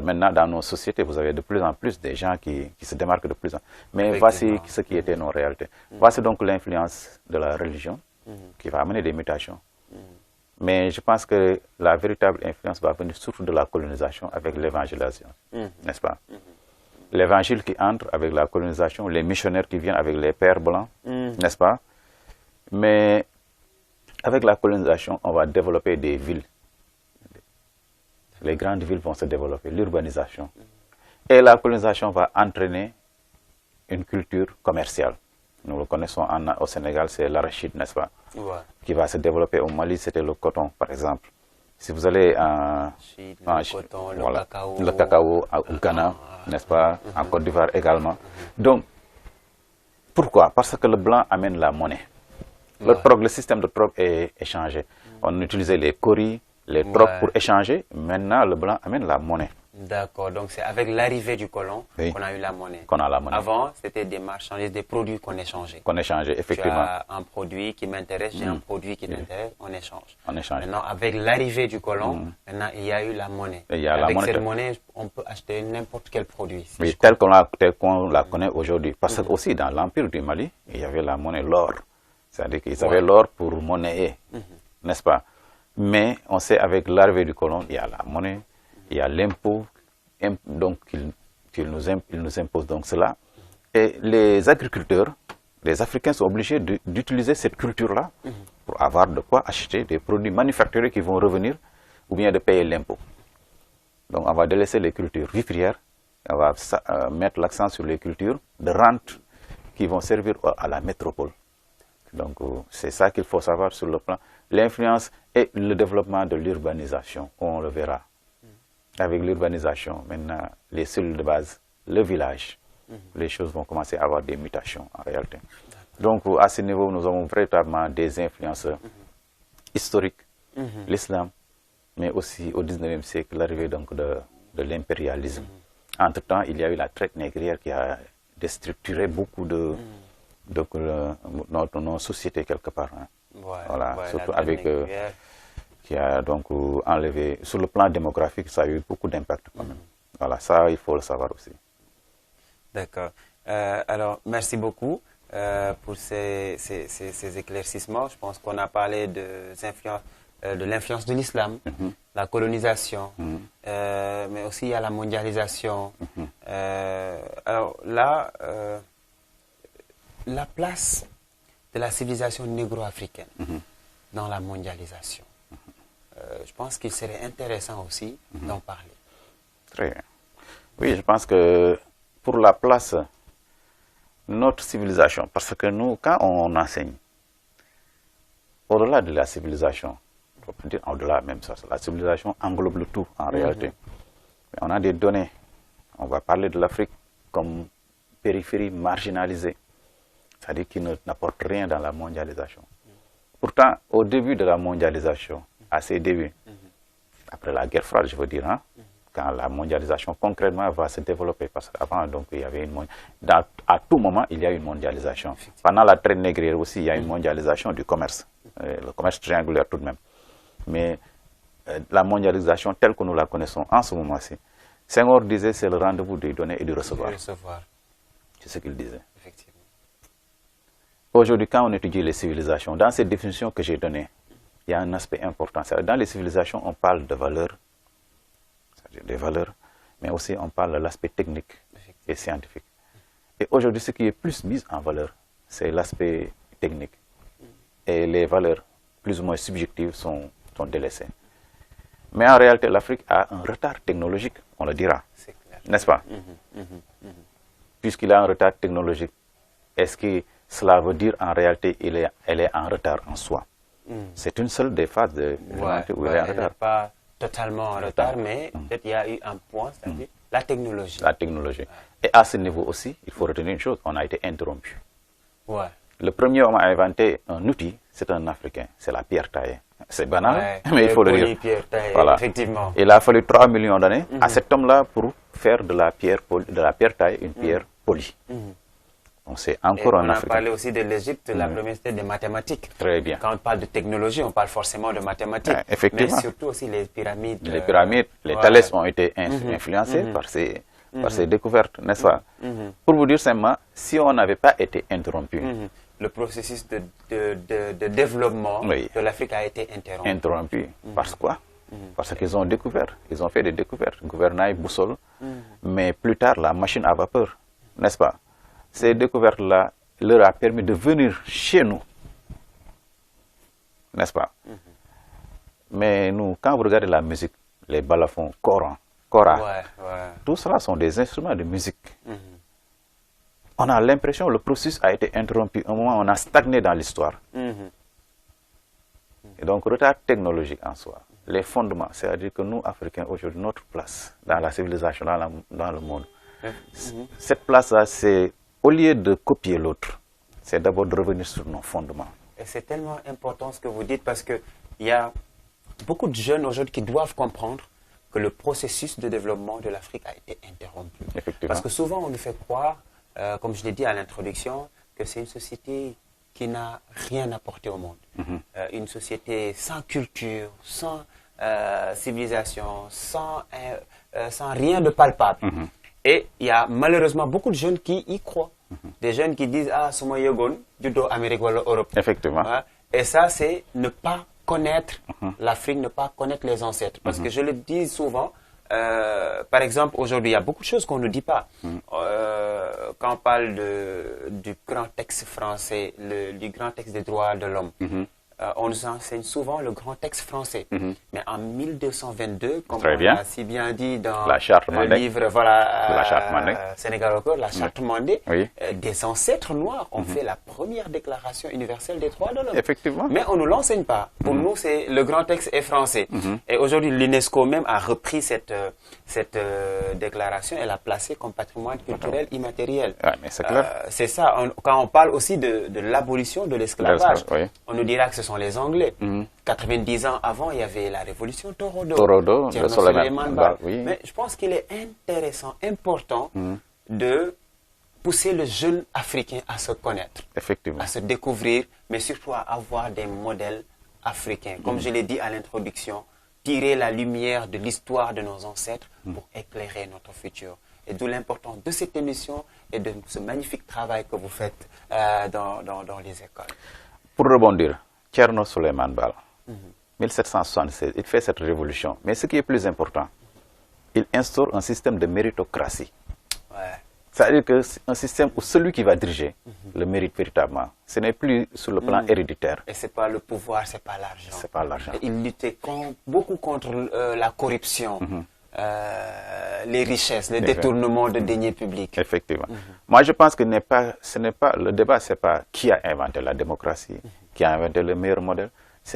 maintenant, dans nos sociétés, vous avez de plus en plus des gens qui se démarquent de plus en plus. Mais voici ce qui était nos réalités. Voici donc l'influence de la religion qui va amener des mutations. Mais je pense que la véritable influence va venir surtout de la colonisation avec l'évangélisation, n'est-ce pas? L'évangile qui entre avec la colonisation, les missionnaires qui viennent avec les pères blancs, n'est-ce pas? Mais avec la colonisation, on va développer des villes. Les grandes villes vont se développer, l'urbanisation. Et la colonisation va entraîner une culture commerciale. Nous le connaissons au Sénégal, c'est l'arachide, n'est-ce pas? Qui va se développer. Au Mali, c'était le coton, par exemple. Si vous allez le cacao au Ghana, n'est-ce pas, en Côte d'Ivoire également. Donc, pourquoi? Parce que le blanc amène la monnaie. Le système de troc est changé. On utilisait les coris, les trocs pour échanger. Maintenant, le blanc amène la monnaie. D'accord, donc c'est avec l'arrivée du colon qu'on a eu la monnaie. Avant, c'était des marchandises, des produits qu'on échangeait. Effectivement. Tu as un produit qui m'intéresse, j'ai un produit qui t'intéresse, on échange. Maintenant, avec l'arrivée l'arrivée du colon, maintenant, il y a eu la monnaie. Avec cette monnaie, on peut acheter n'importe quel produit. Mais tel qu'on la connaît aujourd'hui. Parce que aussi, dans l'Empire du Mali, il y avait la monnaie, l'or. C'est-à-dire qu'ils avaient l'or pour monnayer, n'est-ce pas? Mais on sait, avec l'arrivée du colon, il y a la monnaie, il y a l'impôt, donc il nous impose donc cela. Et les agriculteurs, les Africains sont obligés d'utiliser cette culture-là pour avoir de quoi acheter des produits manufacturés qui vont revenir ou bien de payer l'impôt. Donc on va délaisser les cultures vivrières, on va mettre l'accent sur les cultures de rente qui vont servir à la métropole. Donc c'est ça qu'il faut savoir sur le plan. L'influence et le développement de l'urbanisation, on le verra. Avec l'urbanisation, maintenant, les cellules de base, le village, les choses vont commencer à avoir des mutations en réalité. Donc à ce niveau, nous avons véritablement des influences historiques, l'islam, mais aussi au 19e siècle, l'arrivée donc de l'impérialisme. Entre-temps, il y a eu la traite négrière qui a déstructuré beaucoup de nos sociétés quelque part. Hein. Voilà, surtout avec qui a donc enlevé, sur le plan démographique, ça a eu beaucoup d'impact quand même. Voilà, ça, il faut le savoir aussi. D'accord. Alors, merci beaucoup pour ces éclaircissements. Je pense qu'on a parlé de l'influence de l'islam, la colonisation, mais aussi il y a la mondialisation. Alors là, la place de la civilisation négro-africaine dans la mondialisation. Je pense qu'il serait intéressant aussi d'en parler. Très bien. Oui, je pense que pour la place, notre civilisation, parce que nous, quand on enseigne, au-delà de la civilisation, on peut dire au-delà même ça, la civilisation englobe le tout en réalité. Mais on a des données, on va parler de l'Afrique comme périphérie marginalisée, c'est-à-dire qui n'apporte rien dans la mondialisation. Pourtant, au début de la mondialisation, à ses débuts, après la guerre froide, je veux dire, hein, quand la mondialisation concrètement va se développer, parce qu'avant, donc, il y avait à tout moment, il y a une mondialisation. Pendant la traite négrière aussi, il y a une mondialisation du commerce, le commerce triangulaire tout de même. Mais la mondialisation telle que nous la connaissons en ce moment-ci, Senghor disait c'est le rendez-vous du donner et du recevoir. C'est ce qu'il disait. Effectivement. Aujourd'hui, quand on étudie les civilisations, dans ces définitions que j'ai données, il y a un aspect important. Dans les civilisations, on parle de valeurs, c'est-à-dire des valeurs, mais aussi on parle de l'aspect technique et scientifique. Et aujourd'hui, ce qui est plus mis en valeur, c'est l'aspect technique. Et les valeurs plus ou moins subjectives sont délaissées. Mais en réalité, l'Afrique a un retard technologique, on le dira, n'est-ce pas? Puisqu'il a un retard technologique, est-ce que cela veut dire en réalité elle est en retard en soi? C'est une seule des phases de l'humanité où elle est en retard. Elle n'est pas totalement en retard, mais peut-être il y a eu un point, c'est-à-dire la technologie. La technologie. Et à ce niveau aussi, il faut retenir une chose, on a été interrompu. Le premier homme à inventer un outil, c'est un Africain, c'est la pierre taillée. C'est banal, mais il faut le dire. Voilà. Effectivement. Il a fallu 3 millions d'années à cet homme-là pour faire de la pierre taille une pierre polie. Donc c'est encore un Africain. On a parlé aussi de l'Égypte, la première c'était des mathématiques. Très bien. Quand on parle de technologie, on parle forcément de mathématiques. Effectivement. Mais surtout aussi les pyramides. Les pyramides, les Thalès ont été influencés par ces découvertes, n'est-ce pas? Pour vous dire simplement, si on n'avait pas été interrompu, le processus de développement de l'Afrique a été interrompu. Interrompu. Parce quoi? Parce qu'ils ont découvert, ils ont fait des découvertes, gouvernail, boussole, mais plus tard la machine à vapeur, n'est-ce pas? Ces découvertes-là leur a permis de venir chez nous, n'est-ce pas? Mais nous, quand vous regardez la musique, les balafons, Kora, tout cela sont des instruments de musique. On a l'impression que le processus a été interrompu. À un moment, on a stagné dans l'histoire. Et donc, retard technologique en soi, les fondements, c'est-à-dire que nous, Africains, aujourd'hui, notre place dans la civilisation, dans le monde, cette place-là, c'est, au lieu de copier l'autre, c'est d'abord de revenir sur nos fondements. Et c'est tellement important ce que vous dites, parce qu'il y a beaucoup de jeunes aujourd'hui qui doivent comprendre que le processus de développement de l'Afrique a été interrompu. Parce que souvent, on nous fait croire, comme je l'ai dit à l'introduction, que c'est une société qui n'a rien apporté au monde. Une société sans culture, sans civilisation, sans rien de palpable. Et il y a malheureusement beaucoup de jeunes qui y croient. Des jeunes qui disent « Ah, suma yogon, judo Amérique ou Europe ». Effectivement. Et ça, c'est ne pas connaître l'Afrique, ne pas connaître les ancêtres. Parce que je le dis souvent, par exemple, aujourd'hui, il y a beaucoup de choses qu'on ne dit pas. Quand on parle du grand texte français, du grand texte des droits de l'homme, on nous enseigne souvent le grand texte français. Mais en 1222, comme on l'a si bien dit dans le livre Sénégal au cœur, la Charte Mandé, des ancêtres noirs ont fait la première déclaration universelle des droits de l'homme. Effectivement. Mais on ne l'enseigne pas. Pour nous, c'est le grand texte est français. Et aujourd'hui, l'UNESCO même a repris cette déclaration et l'a placée comme patrimoine culturel immatériel. Mais c'est clair. C'est ça. Quand on parle aussi de l'abolition de l'esclavage, on nous dira que ce sont sont les Anglais. 90 ans avant, il y avait la révolution Torodo. Torodo, Thierno de Souleymane Souleymane Baal, Baal. oui. Mais je pense qu'il est intéressant, important de pousser le jeune Africain à se connaître, Effectivement. à se découvrir, mais surtout à avoir des modèles africains. Comme je l'ai dit à l'introduction, tirer la lumière de l'histoire de nos ancêtres pour éclairer notre futur. Et d'où l'importance de cette émission et de ce magnifique travail que vous faites dans les écoles. Pour rebondir, Thierno Souleymane Baal, 1776, il fait cette révolution. Mais ce qui est plus important, il instaure un système de méritocratie. Ouais. C'est-à-dire qu'un système où celui qui va diriger le mérite véritablement. Ce n'est plus sur le plan héréditaire. Et ce n'est pas le pouvoir, ce n'est pas l'argent. C'est pas l'argent. Il luttait beaucoup contre la corruption, les richesses, le détournement de deniers publics. Effectivement. Moi, je pense que le débat, ce n'est pas qui a inventé la démocratie, qui a inventé le meilleur modèle.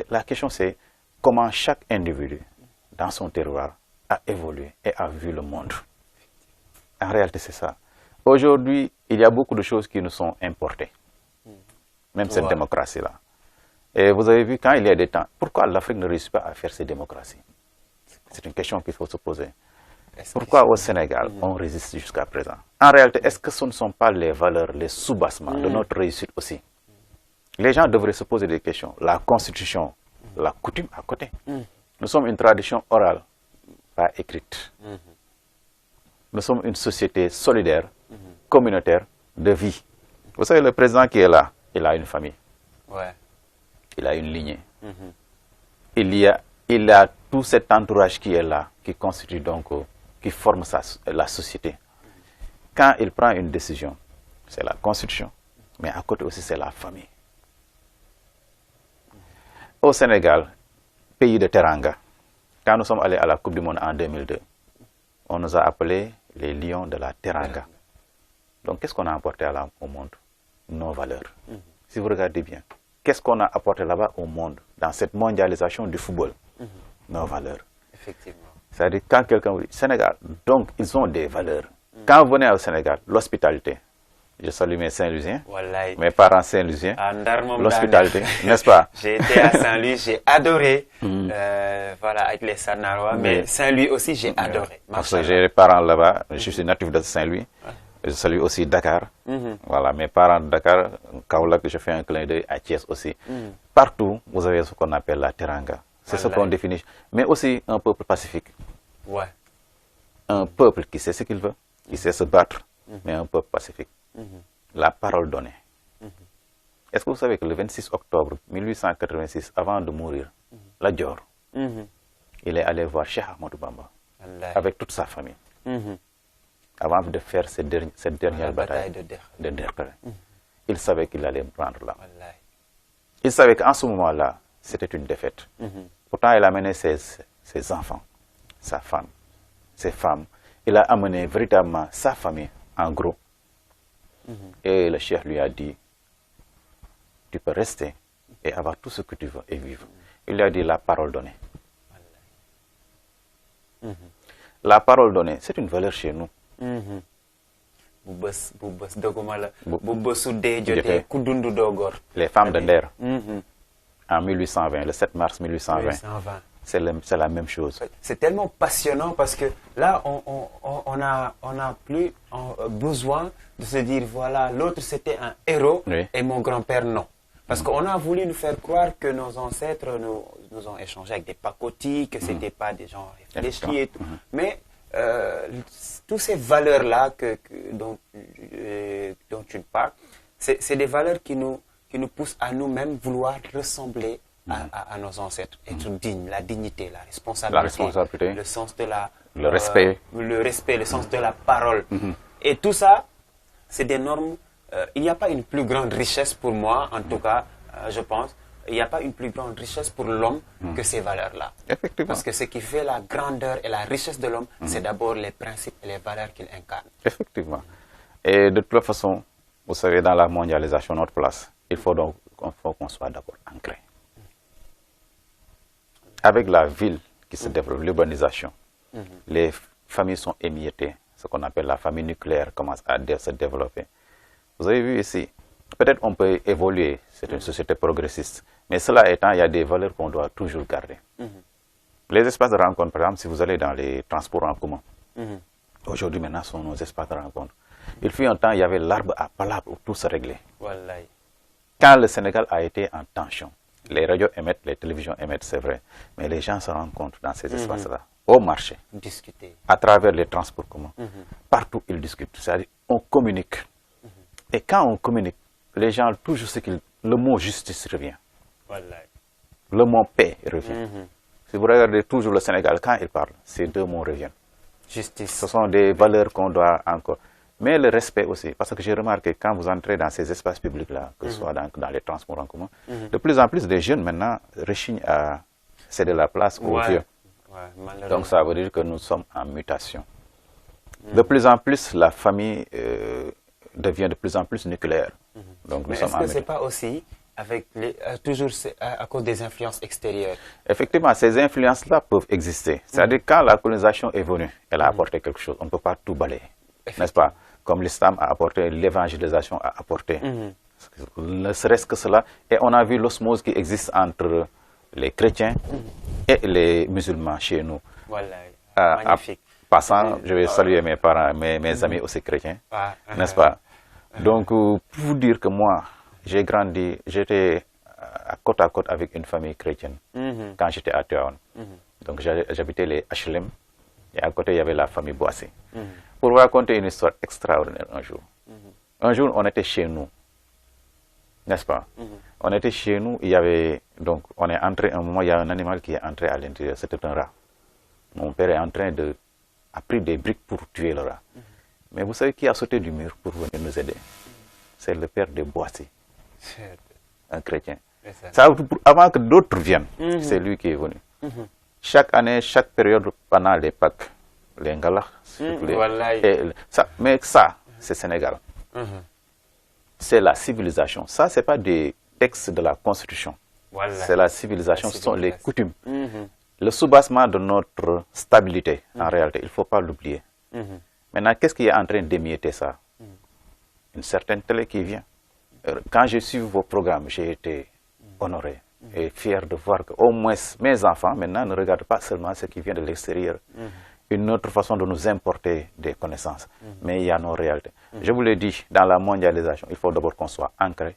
La question, c'est comment chaque individu, dans son terroir, a évolué et a vu le monde. En réalité, c'est ça. Aujourd'hui, il y a beaucoup de choses qui nous sont importées. Même cette démocratie-là. Et vous avez vu, quand il y a des temps, pourquoi l'Afrique ne réussit pas à faire ses démocraties? C'est une question qu'il faut se poser. Pourquoi au Sénégal, on résiste jusqu'à présent? En réalité, est-ce que ce ne sont pas les valeurs, les soubassements de notre réussite aussi? Les gens devraient se poser des questions. La constitution, la coutume à côté. Nous sommes une tradition orale, pas écrite. Nous sommes une société solidaire, communautaire, de vie. Vous savez, le président qui est là, il a une famille. Ouais. Il a une lignée. Il a tout cet entourage qui est là, qui constitue donc, qui forme la société. Quand il prend une décision, c'est la constitution, mais à côté aussi c'est la famille. Au Sénégal, pays de Teranga, quand nous sommes allés à la Coupe du Monde en 2002, on nous a appelés les lions de la Teranga. Donc, qu'est-ce qu'on a apporté au monde? Nos valeurs. Si vous regardez bien, qu'est-ce qu'on a apporté là-bas au monde, dans cette mondialisation du football? Nos valeurs. Effectivement. C'est-à-dire, quand quelqu'un vous dit Sénégal, donc ils ont des valeurs. Quand vous venez au Sénégal, l'hospitalité. Je salue mes Saint-Louisiens, mes parents Saint-Louisiens, l'hospitalité, n'est-ce pas? J'ai été à Saint-Louis, j'ai adoré, voilà, avec les Sanarois, mais Saint-Louis aussi, j'ai adoré. Parce que j'ai des parents là-bas, je suis natif de Saint-Louis, je salue aussi Dakar, voilà, mes parents de Dakar, Kaolack, je fais un clin d'œil à Thiès aussi. Partout, vous avez ce qu'on appelle la Teranga, c'est ce qu'on définit, mais aussi un peuple pacifique. Ouais. Un peuple qui sait ce qu'il veut, qui sait se battre, mais un peuple pacifique. La parole donnée. Est-ce que vous savez que le 26 octobre 1886, avant de mourir, la Dior, il est allé voir Cheikh Ahmadou Bamba avec toute sa famille, avant de faire cette dernière bataille de Derklé. Il savait qu'il allait prendre là. Il savait qu'en ce moment-là, c'était une défaite. Pourtant, il a amené ses enfants, sa femme, ses femmes. Il a amené véritablement sa famille en gros. Et le chef lui a dit, tu peux rester et avoir tout ce que tu veux et vivre. Il lui a dit la parole donnée. La parole donnée, c'est une valeur chez nous. Les femmes de Nder, en 1820, le 7 mars 1820. C'est la même chose. C'est tellement passionnant parce que là, on a plus besoin de se dire, voilà, l'autre c'était un héros et mon grand-père non. Parce qu'on a voulu nous faire croire que nos ancêtres nous ont échangé avec des pacotis, que ce n'étaient pas des gens réfléchis et tout. Mais toutes ces valeurs-là dont tu parles, c'est des valeurs qui nous poussent à nous-mêmes vouloir ressembler à nos ancêtres, être digne, la dignité, la responsabilité, le sens de le respect, le sens de la parole. Et tout ça, c'est des normes. Il n'y a pas une plus grande richesse pour moi, en tout cas, je pense. Il n'y a pas une plus grande richesse pour l'homme que ces valeurs-là. Effectivement. Parce que ce qui fait la grandeur et la richesse de l'homme, c'est d'abord les principes et les valeurs qu'il incarne. Effectivement. Et de toute façon, vous savez, dans la mondialisation, notre place, il faut donc qu'on soit d'abord ancré. Avec la ville qui se développe, l'urbanisation, les familles sont émiettées. Ce qu'on appelle la famille nucléaire commence à se développer. Vous avez vu ici, peut-être on peut évoluer, c'est une société progressiste, mais cela étant, il y a des valeurs qu'on doit toujours garder. Les espaces de rencontre, par exemple, si vous allez dans les transports en commun, aujourd'hui maintenant sont nos espaces de rencontre. Il fut un temps, il y avait l'arbre à palabre où tout se réglait. Voilà. Quand le Sénégal a été en tension, les radios émettent, les télévisions émettent, c'est vrai, mais les gens se rencontrent dans ces espaces-là, au marché, Discuter. à travers les transports communs. Partout, ils discutent, c'est-à-dire on communique. Et quand on communique, les gens, toujours le mot justice revient. Voilà. Le mot paix revient. Si vous regardez toujours le Sénégal, quand il parle, ces deux mots reviennent. Justice. Ce sont des valeurs qu'on doit encore. Mais le respect aussi, parce que j'ai remarqué quand vous entrez dans ces espaces publics-là, que ce soit dans les transports en commun, de plus en plus des jeunes maintenant rechignent à céder la place aux vieux. Donc ça veut dire que nous sommes en mutation. De plus en plus, la famille devient de plus en plus nucléaire. Donc, mais est-ce que ce n'est pas aussi avec toujours à cause des influences extérieures? Effectivement, ces influences-là peuvent exister. C'est-à-dire quand la colonisation est venue, elle a apporté quelque chose. On ne peut pas tout balayer, n'est-ce pas? Comme l'islam a apporté, l'évangélisation a apporté. Ne serait-ce que cela. Et on a vu l'osmose qui existe entre les chrétiens et les musulmans chez nous. Voilà, magnifique. Passant, je vais saluer mes parents, mes amis aussi chrétiens, n'est-ce pas? Donc, pour vous dire que moi, j'ai grandi, j'étais à côte avec une famille chrétienne quand j'étais à Tivaouane. Donc, j'habitais les HLM et à côté, il y avait la famille Boissé. Pour vous raconter une histoire extraordinaire un jour. Un jour, on était chez nous, n'est-ce pas? On était chez nous, il y avait, donc, on est entré, un moment, il y a un animal qui est entré à l'intérieur, c'était un rat. Mon père est en train a pris des briques pour tuer le rat. Mais vous savez qui a sauté du mur pour venir nous aider? C'est le père de Boissy, un chrétien. Ça, avant que d'autres viennent, c'est lui qui est venu. Chaque année, chaque période, pendant les Pâques, les Ngalah, mais ça, c'est Sénégal. C'est la civilisation. Ça, ce n'est pas des textes de la Constitution. C'est la civilisation, ce sont les coutumes. Le soubassement de notre stabilité, en réalité, il ne faut pas l'oublier. Maintenant, qu'est-ce qui est en train d'émietter ça? Une certaine télé qui vient. Quand j'ai suivi vos programmes, j'ai été honoré et fier de voir qu'au moins mes enfants, maintenant, ne regardent pas seulement ce qui vient de l'extérieur. Une autre façon de nous importer des connaissances. Mais il y a nos réalités. Je vous l'ai dit, dans la mondialisation, il faut d'abord qu'on soit ancré.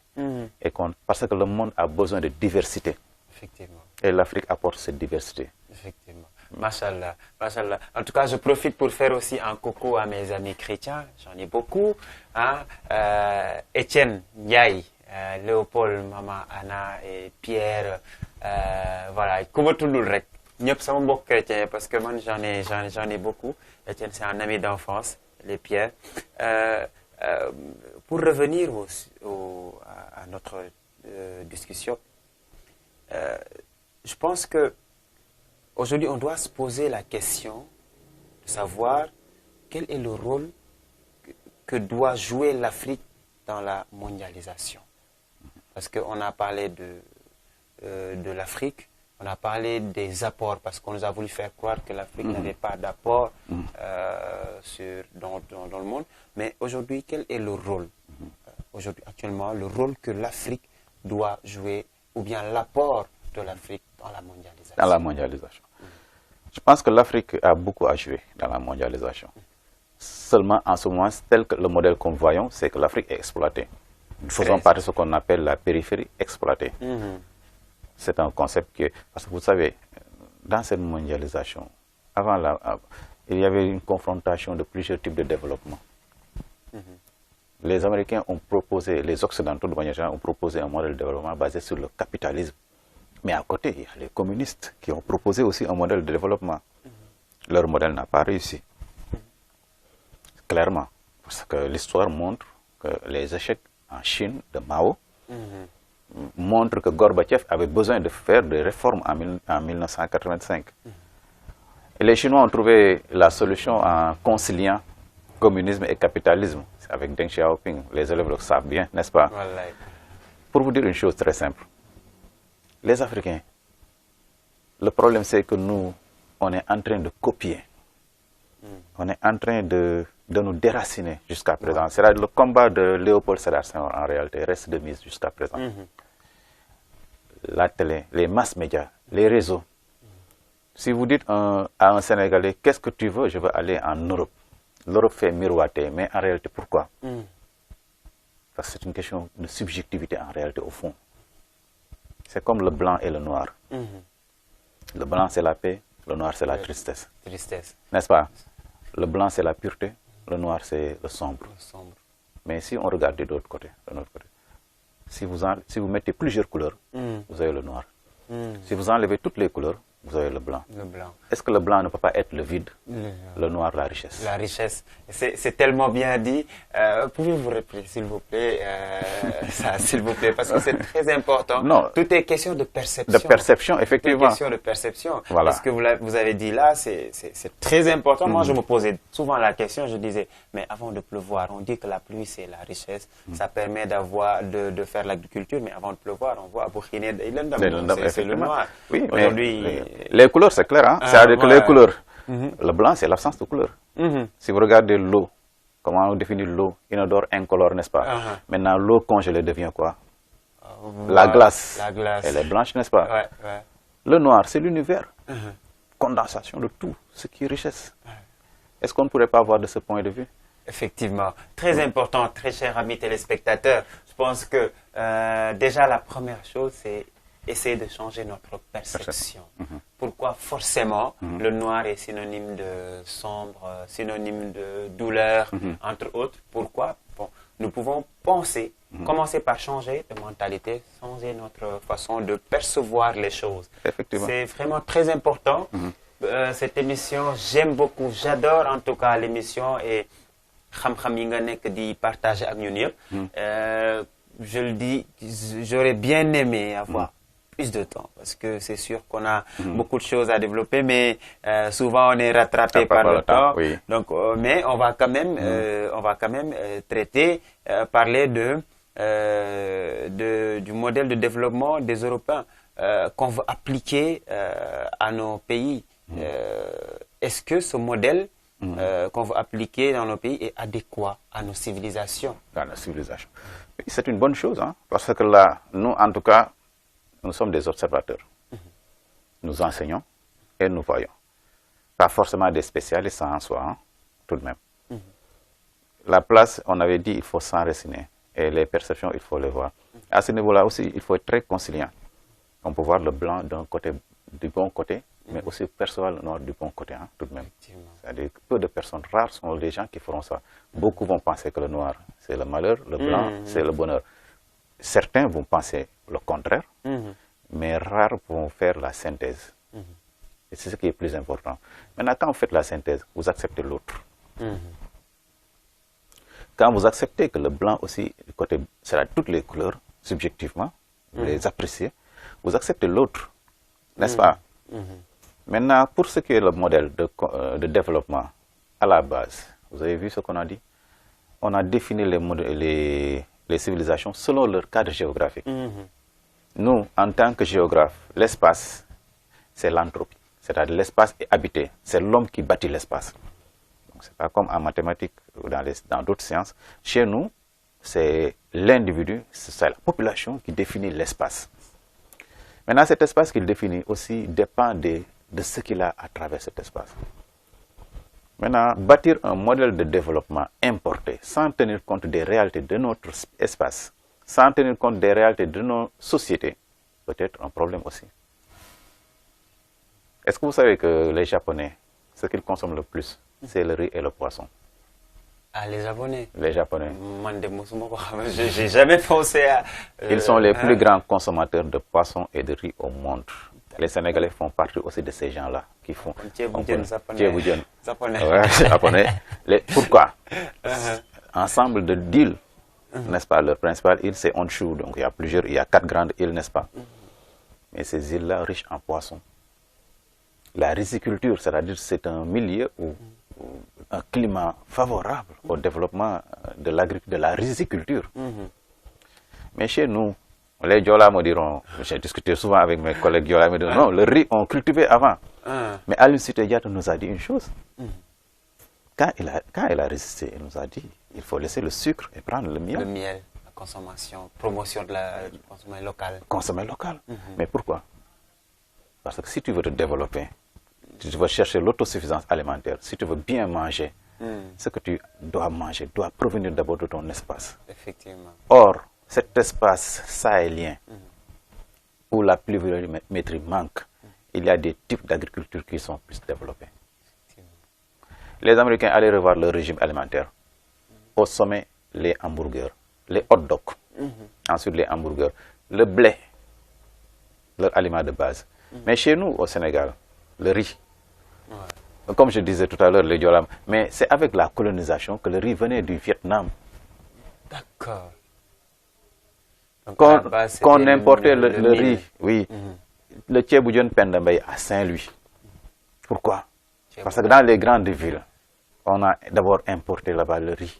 Parce que le monde a besoin de diversité. Effectivement. Et l'Afrique apporte cette diversité. Effectivement. Machallah, machallah. En tout cas, je profite pour faire aussi un coucou à mes amis chrétiens. J'en ai beaucoup. Hein? Étienne, Ndiaye, Léopold, Maman, Anna et Pierre. Voilà. Comment tout le reste? Ñëpp sama mbokk chrétien parce que moi j'en ai beaucoup. Étienne, c'est un ami d'enfance, les Pierre. Pour revenir à notre discussion, je pense que aujourd'hui on doit se poser la question de savoir quel est le rôle que doit jouer l'Afrique dans la mondialisation. Parce qu'on a parlé de l'Afrique, on a parlé des apports, parce qu'on nous a voulu faire croire que l'Afrique n'avait pas d'apport dans le monde. Mais aujourd'hui, quel est le rôle, aujourd'hui, actuellement, le rôle que l'Afrique doit jouer, ou bien l'apport de l'Afrique dans la mondialisation? Dans la mondialisation. Je pense que l'Afrique a beaucoup à jouer dans la mondialisation. Seulement, en ce moment, tel que le modèle que nous voyons, c'est que l'Afrique est exploitée. Nous faisons partie de ce qu'on appelle la périphérie exploitée. C'est un concept que, parce que vous savez, dans cette mondialisation, il y avait une confrontation de plusieurs types de développement. Les Américains ont proposé, les Occidentaux de manière générale ont proposé un modèle de développement basé sur le capitalisme. Mais à côté, il y a les communistes qui ont proposé aussi un modèle de développement. Leur modèle n'a pas réussi. Clairement. Parce que l'histoire montre que les échecs en Chine de Mao montrent que Gorbatchev avait besoin de faire des réformes en 1985. Et les Chinois ont trouvé la solution en conciliant communisme et capitalisme avec Deng Xiaoping. Les élèves le savent bien, n'est-ce pas? Pour vous dire une chose très simple. Les Africains, le problème c'est que nous, on est en train de copier on est en train de nous déraciner jusqu'à présent. C'est le combat de Léopold Sédar Senghor, en réalité, reste de mise jusqu'à présent. La télé, les masses médias, les réseaux. Si vous dites à un Sénégalais, qu'est-ce que tu veux? Je veux aller en Europe. L'Europe fait miroiter, mais en réalité, pourquoi? Parce que c'est une question de subjectivité en réalité, au fond. C'est comme le blanc et le noir. Le blanc, c'est la paix, le noir, c'est la tristesse. N'est-ce pas? Le blanc, c'est la pureté, le noir, c'est le sombre. Mais si on regarde de l'autre côté, si vous mettez plusieurs couleurs, vous avez le noir. Si vous enlevez toutes les couleurs, vous avez le blanc. Est-ce que le blanc ne peut pas être le vide, le noir, la richesse? La richesse. C'est tellement bien dit. Pouvez-vous répéter, s'il vous plaît, ça, s'il vous plaît, parce que c'est très important. Non. Tout est question de perception. De perception, effectivement. Tout est question de perception. Voilà. Ce que vous avez dit là, c'est très important. Moi, je me posais souvent la question, je disais, mais avant de pleuvoir, on dit que la pluie, c'est la richesse. Ça permet de faire l'agriculture, mais avant de pleuvoir, on voit Boukhine, c'est le noir. Oui, mais les couleurs, c'est clair. Hein? C'est-à-dire que les couleurs, le blanc, c'est l'absence de couleur. Si vous regardez l'eau, comment on définit l'eau? Inodore, incolore, n'est-ce pas? Maintenant, l'eau congelée devient quoi? La glace. Elle est blanche, n'est-ce pas? Le noir, c'est l'univers. Condensation de tout, ce qui est richesse. Est-ce qu'on ne pourrait pas voir de ce point de vue? Effectivement. Très important, très chers amis téléspectateurs. Je pense que déjà, la première chose, c'est essayer de changer notre perception. Pourquoi forcément le noir est synonyme de sombre, synonyme de douleur, entre autres? Pourquoi? Bon, nous pouvons penser, commencer par changer de mentalité, changer notre façon de percevoir les choses. C'est vraiment très important. Cette émission, j'aime beaucoup, j'adore en tout cas l'émission et xam-xam yi nga nekk di partager ak ñun yëpp. Je le dis, j'aurais bien aimé avoir plus de temps parce que c'est sûr qu'on a beaucoup de choses à développer, mais souvent on est rattrapé par le temps. Donc, mais on va quand même, traiter, parler du modèle de développement des Européens qu'on veut appliquer à nos pays. Est-ce que ce modèle qu'on veut appliquer dans nos pays est adéquat à nos civilisations? À nos civilisations. C'est une bonne chose, hein, parce que là, nous, en tout cas, nous sommes des observateurs. Nous enseignons et nous voyons. Pas forcément des spécialistes en soi, hein, tout de même. La place, on avait dit, il faut s'enraciner. Et les perceptions, il faut les voir. À ce niveau-là aussi, il faut être très conciliant. On peut voir le blanc d'un côté, du bon côté, mais aussi percevoir le noir du bon côté, hein, tout de même. C'est-à-dire que peu de personnes, rares sont les gens qui feront ça. Beaucoup vont penser que le noir, c'est le malheur, le blanc, c'est le bonheur. Certains vont penser le contraire, mais rares vont faire la synthèse. Et c'est ce qui est plus important. Maintenant, quand vous faites la synthèse, vous acceptez l'autre. Quand vous acceptez que le blanc aussi, du côté, c'est toutes les couleurs, subjectivement, vous les appréciez, vous acceptez l'autre, n'est-ce pas? Maintenant, pour ce qui est le modèle de développement, à la base, vous avez vu ce qu'on a dit? On a défini les civilisations selon leur cadre géographique. Nous, en tant que géographes, l'espace, c'est l'entropie. C'est-à-dire l'espace est habité. C'est l'homme qui bâtit l'espace. Donc, ce n'est pas comme en mathématiques ou dans d'autres sciences. Chez nous, c'est l'individu, c'est la population qui définit l'espace. Maintenant, cet espace qu'il définit aussi dépend de ce qu'il a à travers cet espace. Maintenant, bâtir un modèle de développement importé sans tenir compte des réalités de notre espace, sans tenir compte des réalités de nos sociétés, peut être un problème aussi. Est-ce que vous savez que les Japonais, ce qu'ils consomment le plus, c'est le riz et le poisson? Ah, les Japonais? Les Japonais. J'ai jamais pensé à... Ils sont les plus grands consommateurs de poissons et de riz au monde. Les Sénégalais font partie aussi de ces gens-là qui font... Japonais. Pourquoi? Ensemble de d'îles, n'est-ce pas? Leur principale île, c'est Honshu. Donc il y a 4 grandes îles, n'est-ce pas? Mais ces îles-là, riches en poissons. La riziculture, c'est-à-dire c'est un milieu où un climat favorable au développement de la riziculture. Mais chez nous, les Diola me diront, j'ai discuté souvent avec mes collègues Diola, me diront, non, le riz on cultivait avant. Mais Aline Sitoé Diatta nous a dit une chose. quand il a résisté, il nous a dit, il faut laisser le sucre et prendre le miel. Le miel, la consommation, promotion de la consommation locale. Consommer local. Mais pourquoi? Parce que si tu veux te développer, si tu veux chercher l'autosuffisance alimentaire, si tu veux bien manger, ce que tu dois manger doit provenir d'abord de ton espace. Effectivement. Or, cet espace sahélien, où la pluviométrie manque, il y a des types d'agriculture qui sont plus développés. Les Américains allaient revoir leur régime alimentaire. Au sommet, les hamburgers, les hot dogs, ensuite les hamburgers, le blé, leur aliment de base. Mais chez nous, au Sénégal, le riz, comme je disais tout à l'heure, le diolam, mais c'est avec la colonisation que le riz venait du Vietnam. D'accord. Qu'on importait le riz, oui, le Thieboudion Pendambay à Saint-Louis. Pourquoi? Parce que dans les grandes villes, on a d'abord importé là-bas le riz.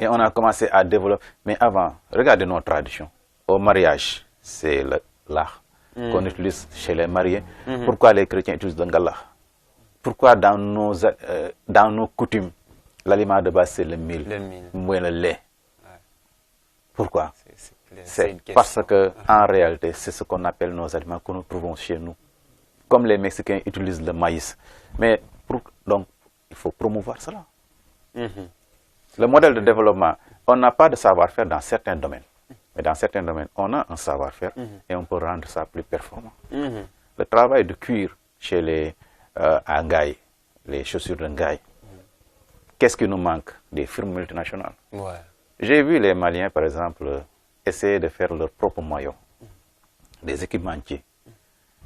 Et on a commencé à développer. Mais avant, regardez nos traditions. Au mariage, c'est l'art qu'on utilise chez les mariés. Pourquoi les chrétiens utilisent le ngala? Pourquoi dans nos coutumes, l'aliment de base c'est le mil, le lait? Pourquoi? C'est parce que en réalité, c'est ce qu'on appelle nos aliments que nous trouvons chez nous. Comme les Mexicains utilisent le maïs. Mais donc, il faut promouvoir cela. Le modèle de développement, on n'a pas de savoir-faire dans certains domaines. Mais dans certains domaines, on a un savoir-faire et on peut rendre ça plus performant. Le travail de cuir chez les Ngaï, les chaussures de Ngaï, qu'est-ce qui nous manque? Des firmes multinationales. J'ai vu les Maliens, par exemple, essayer de faire leur propre maillot, des équipementiers.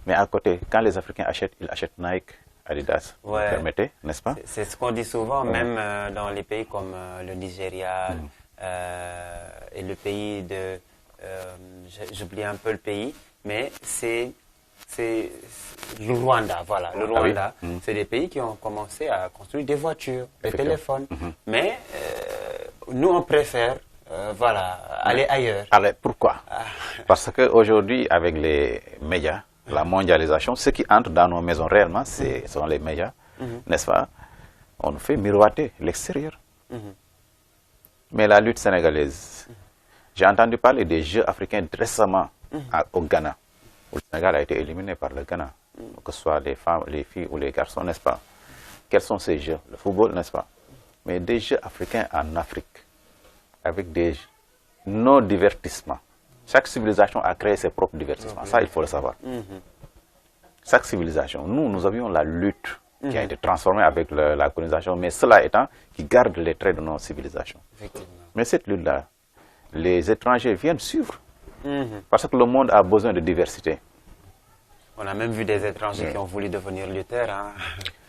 Mais à côté, quand les Africains achètent, ils achètent Nike, Adidas, vous permettez, n'est-ce pas? C'est ce qu'on dit souvent, même dans les pays comme le Nigeria et le pays de... j'oublie un peu le pays, mais c'est le Rwanda, voilà. Le Rwanda, c'est des pays qui ont commencé à construire des voitures, des téléphones. Mais nous, on préfère aller ailleurs. Pourquoi? Parce qu'aujourd'hui, avec les médias, la mondialisation, ce qui entre dans nos maisons réellement, ce sont les médias, n'est-ce pas? On nous fait miroiter l'extérieur. Mais la lutte sénégalaise, j'ai entendu parler des Jeux africains récemment au Ghana, où le Sénégal a été éliminé par le Ghana, que ce soit les femmes, les filles ou les garçons, n'est-ce pas? Quels sont ces jeux? Le football, n'est-ce pas? Mais des Jeux africains en Afrique, avec nos divertissements. Chaque civilisation a créé ses propres divertissements. Ça, il faut le savoir. Chaque civilisation. Nous avions la lutte qui a été transformée avec la colonisation, mais cela étant qui garde les traits de nos civilisations. Mais cette lutte-là, les étrangers viennent suivre. Parce que le monde a besoin de diversité. On a même vu des étrangers qui ont voulu devenir lutteurs.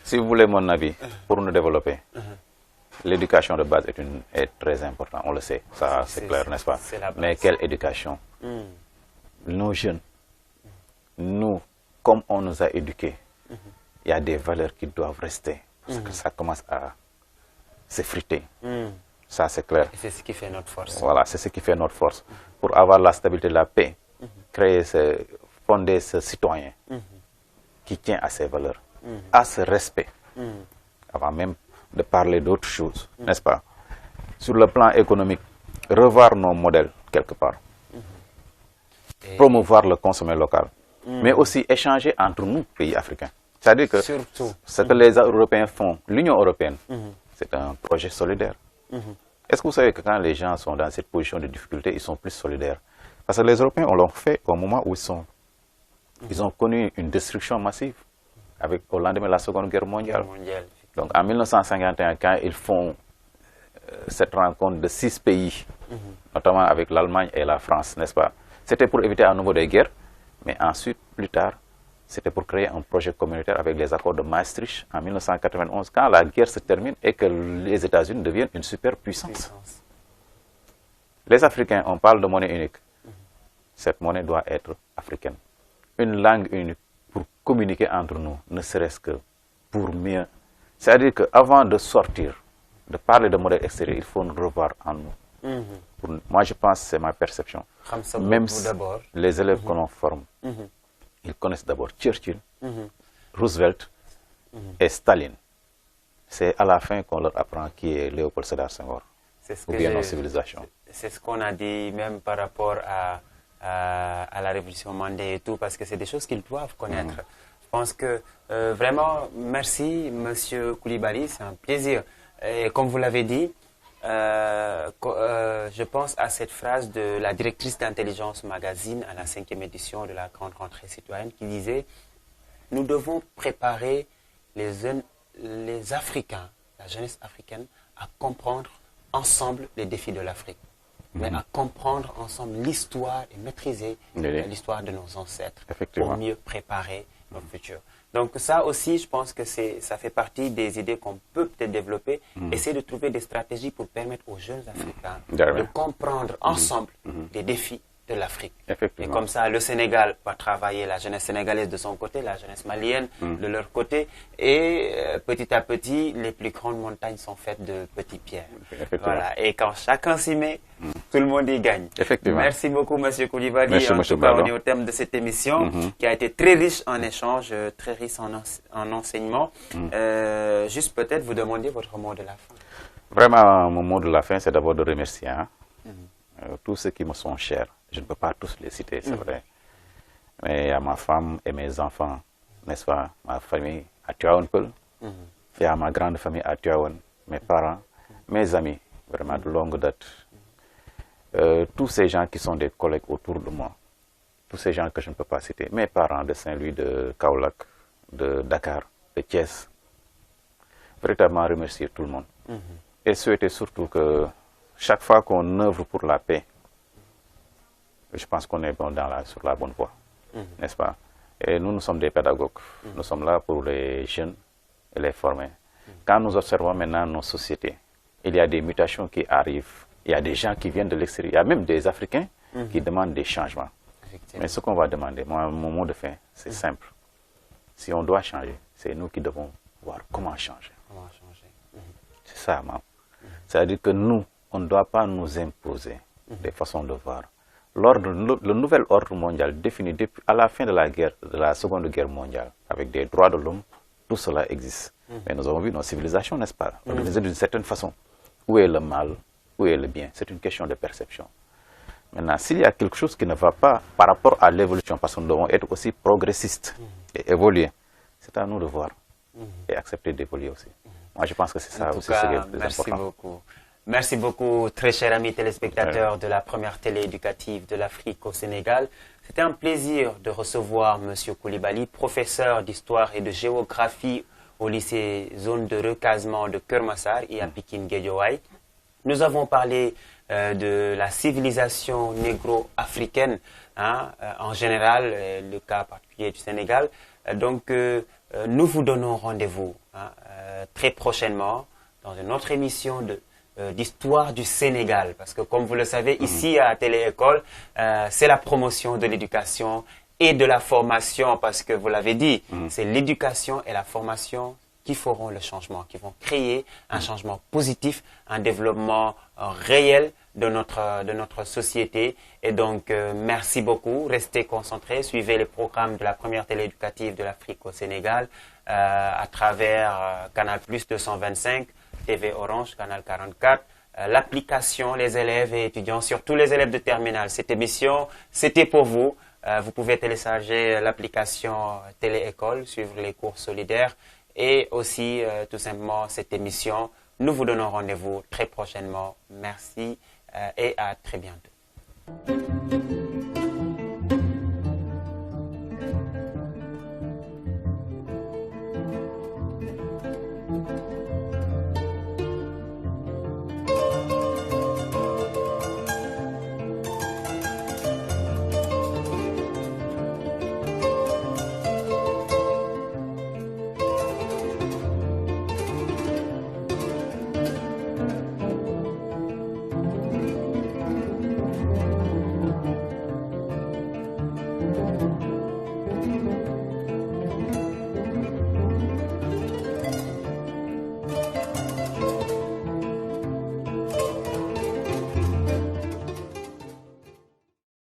Si vous voulez mon avis, pour nous développer, l'éducation de base est très importante, on le sait, ça c'est clair, n'est-ce pas? Mais quelle éducation? Nos jeunes, nous, comme on nous a éduqués, il y a des valeurs qui doivent rester, parce que ça commence à s'effriter. Ça c'est clair. C'est ce qui fait notre force. Voilà, c'est ce qui fait notre force. Pour avoir la stabilité, la paix, fonder ce citoyen qui tient à ses valeurs, à ce respect, avant même de parler d'autres choses, n'est-ce pas? Sur le plan économique, revoir nos modèles quelque part, promouvoir le consommer local, mais aussi échanger entre nous, pays africains. C'est-à-dire que ce que les Européens font, l'Union européenne, c'est un projet solidaire. Est-ce que vous savez que quand les gens sont dans cette position de difficulté, ils sont plus solidaires? Parce que les Européens, on l'a fait au moment où ils ont connu une destruction massive au lendemain de la Seconde Guerre mondiale. Donc en 1951, quand ils font cette rencontre de 6 pays, notamment avec l'Allemagne et la France, n'est-ce pas? C'était pour éviter à nouveau des guerres, mais ensuite, plus tard, c'était pour créer un projet communautaire avec les accords de Maastricht en 1991, quand la guerre se termine et que les États-Unis deviennent une superpuissance. Les Africains, on parle de monnaie unique. Cette monnaie doit être africaine. Une langue unique pour communiquer entre nous, ne serait-ce que pour mieux. C'est-à-dire qu'avant de sortir, de parler de modèle extérieur, il faut nous revoir en nous. Moi, je pense, c'est ma perception. Même si les élèves que l'on forme, ils connaissent d'abord Churchill, Roosevelt et Staline. c'est à la fin qu'on leur apprend qui est Léopold Sédar Senghor, ou bien nos civilisations. C'est ce qu'on a dit même par rapport à la révolution Mandé et tout, parce que c'est des choses qu'ils doivent connaître. Je pense que vraiment, merci Monsieur Coulibaly, c'est un plaisir. Et comme vous l'avez dit, je pense à cette phrase de la directrice d'Intelligence Magazine à la 5e édition de la Grande Rentrée Citoyenne qui disait « Nous devons préparer les Africains, la jeunesse africaine, à comprendre ensemble les défis de l'Afrique, mais à comprendre ensemble l'histoire et maîtriser l'histoire de nos ancêtres pour mieux préparer notre futur. » Donc ça aussi, je pense que ça fait partie des idées qu'on peut peut-être développer, essayer de trouver des stratégies pour permettre aux jeunes Africains de comprendre ensemble les défis de l'Afrique. Et comme ça, le Sénégal va travailler la jeunesse sénégalaise de son côté, la jeunesse malienne de leur côté, et petit à petit, les plus grandes montagnes sont faites de petites pierres. Voilà. Et quand chacun s'y met, tout le monde y gagne. Merci beaucoup, Monsieur Coulibaly. En tout cas, on est au terme de cette émission qui a été très riche en échanges, très riche en enseignements. Juste peut-être vous demander votre mot de la fin. Vraiment, mon mot de la fin, c'est d'abord de remercier tous ceux qui me sont chers. Je ne peux pas tous les citer, c'est vrai. Mais à ma femme et mes enfants, n'est-ce pas, ma famille à Tivaouane-Peulh, et à ma grande famille à Tivaouane, mes parents, mes amis, vraiment de longue date. Tous ces gens qui sont des collègues autour de moi, tous ces gens que je ne peux pas citer, mes parents de Saint-Louis, de Kaolack, de Dakar, de Thiès, véritablement remercier tout le monde. Et souhaiter surtout que chaque fois qu'on œuvre pour la paix, je pense qu'on est bon sur la bonne voie, n'est-ce pas? Et nous sommes des pédagogues. Nous sommes là pour les jeunes et les former. Quand nous observons maintenant nos sociétés, il y a des mutations qui arrivent. Il y a des gens qui viennent de l'extérieur. Il y a même des Africains qui demandent des changements. Mais ce qu'on va demander, moi, mon mot de fin, c'est simple. Si on doit changer, c'est nous qui devons voir comment changer. C'est ça, maman. C'est-à-dire que nous, on ne doit pas nous imposer des façons de voir. Le nouvel ordre mondial défini depuis à la fin de la Seconde Guerre mondiale, avec des droits de l'homme, tout cela existe. Mais nous avons vu nos civilisations, n'est-ce pas, organisées d'une certaine façon. Où est le mal, où est le bien? C'est une question de perception. Maintenant, s'il y a quelque chose qui ne va pas par rapport à l'évolution, parce que nous devons être aussi progressistes et évoluer, c'est à nous de voir et accepter d'évoluer aussi. Moi, je pense que c'est ça aussi ce qui est le plus important. Merci beaucoup. Merci beaucoup, très chers amis téléspectateurs de la première télé éducative de l'Afrique au Sénégal. C'était un plaisir de recevoir M. Coulibaly, professeur d'histoire et de géographie au lycée zone de recasement de Keur Massar et à Pikine Guédiawaye. Nous avons parlé de la civilisation négro-africaine en général, le cas particulier du Sénégal. Donc, nous vous donnons rendez-vous très prochainement dans une autre émission d'histoire du Sénégal, parce que comme vous le savez, ici à Télé-École, c'est la promotion de l'éducation et de la formation, parce que vous l'avez dit, c'est l'éducation et la formation qui feront le changement, qui vont créer un changement positif, un développement réel de notre société. Et donc, merci beaucoup, restez concentrés, suivez les programmes de la première télé éducative de l'Afrique au Sénégal à travers Canal+ 225, TV Orange, Canal 44, l'application, les élèves et étudiants, surtout les élèves de terminale. Cette émission, c'était pour vous. Vous pouvez télécharger l'application Télé-École, suivre les cours solidaires et aussi tout simplement cette émission. Nous vous donnons rendez-vous très prochainement. Merci et à très bientôt.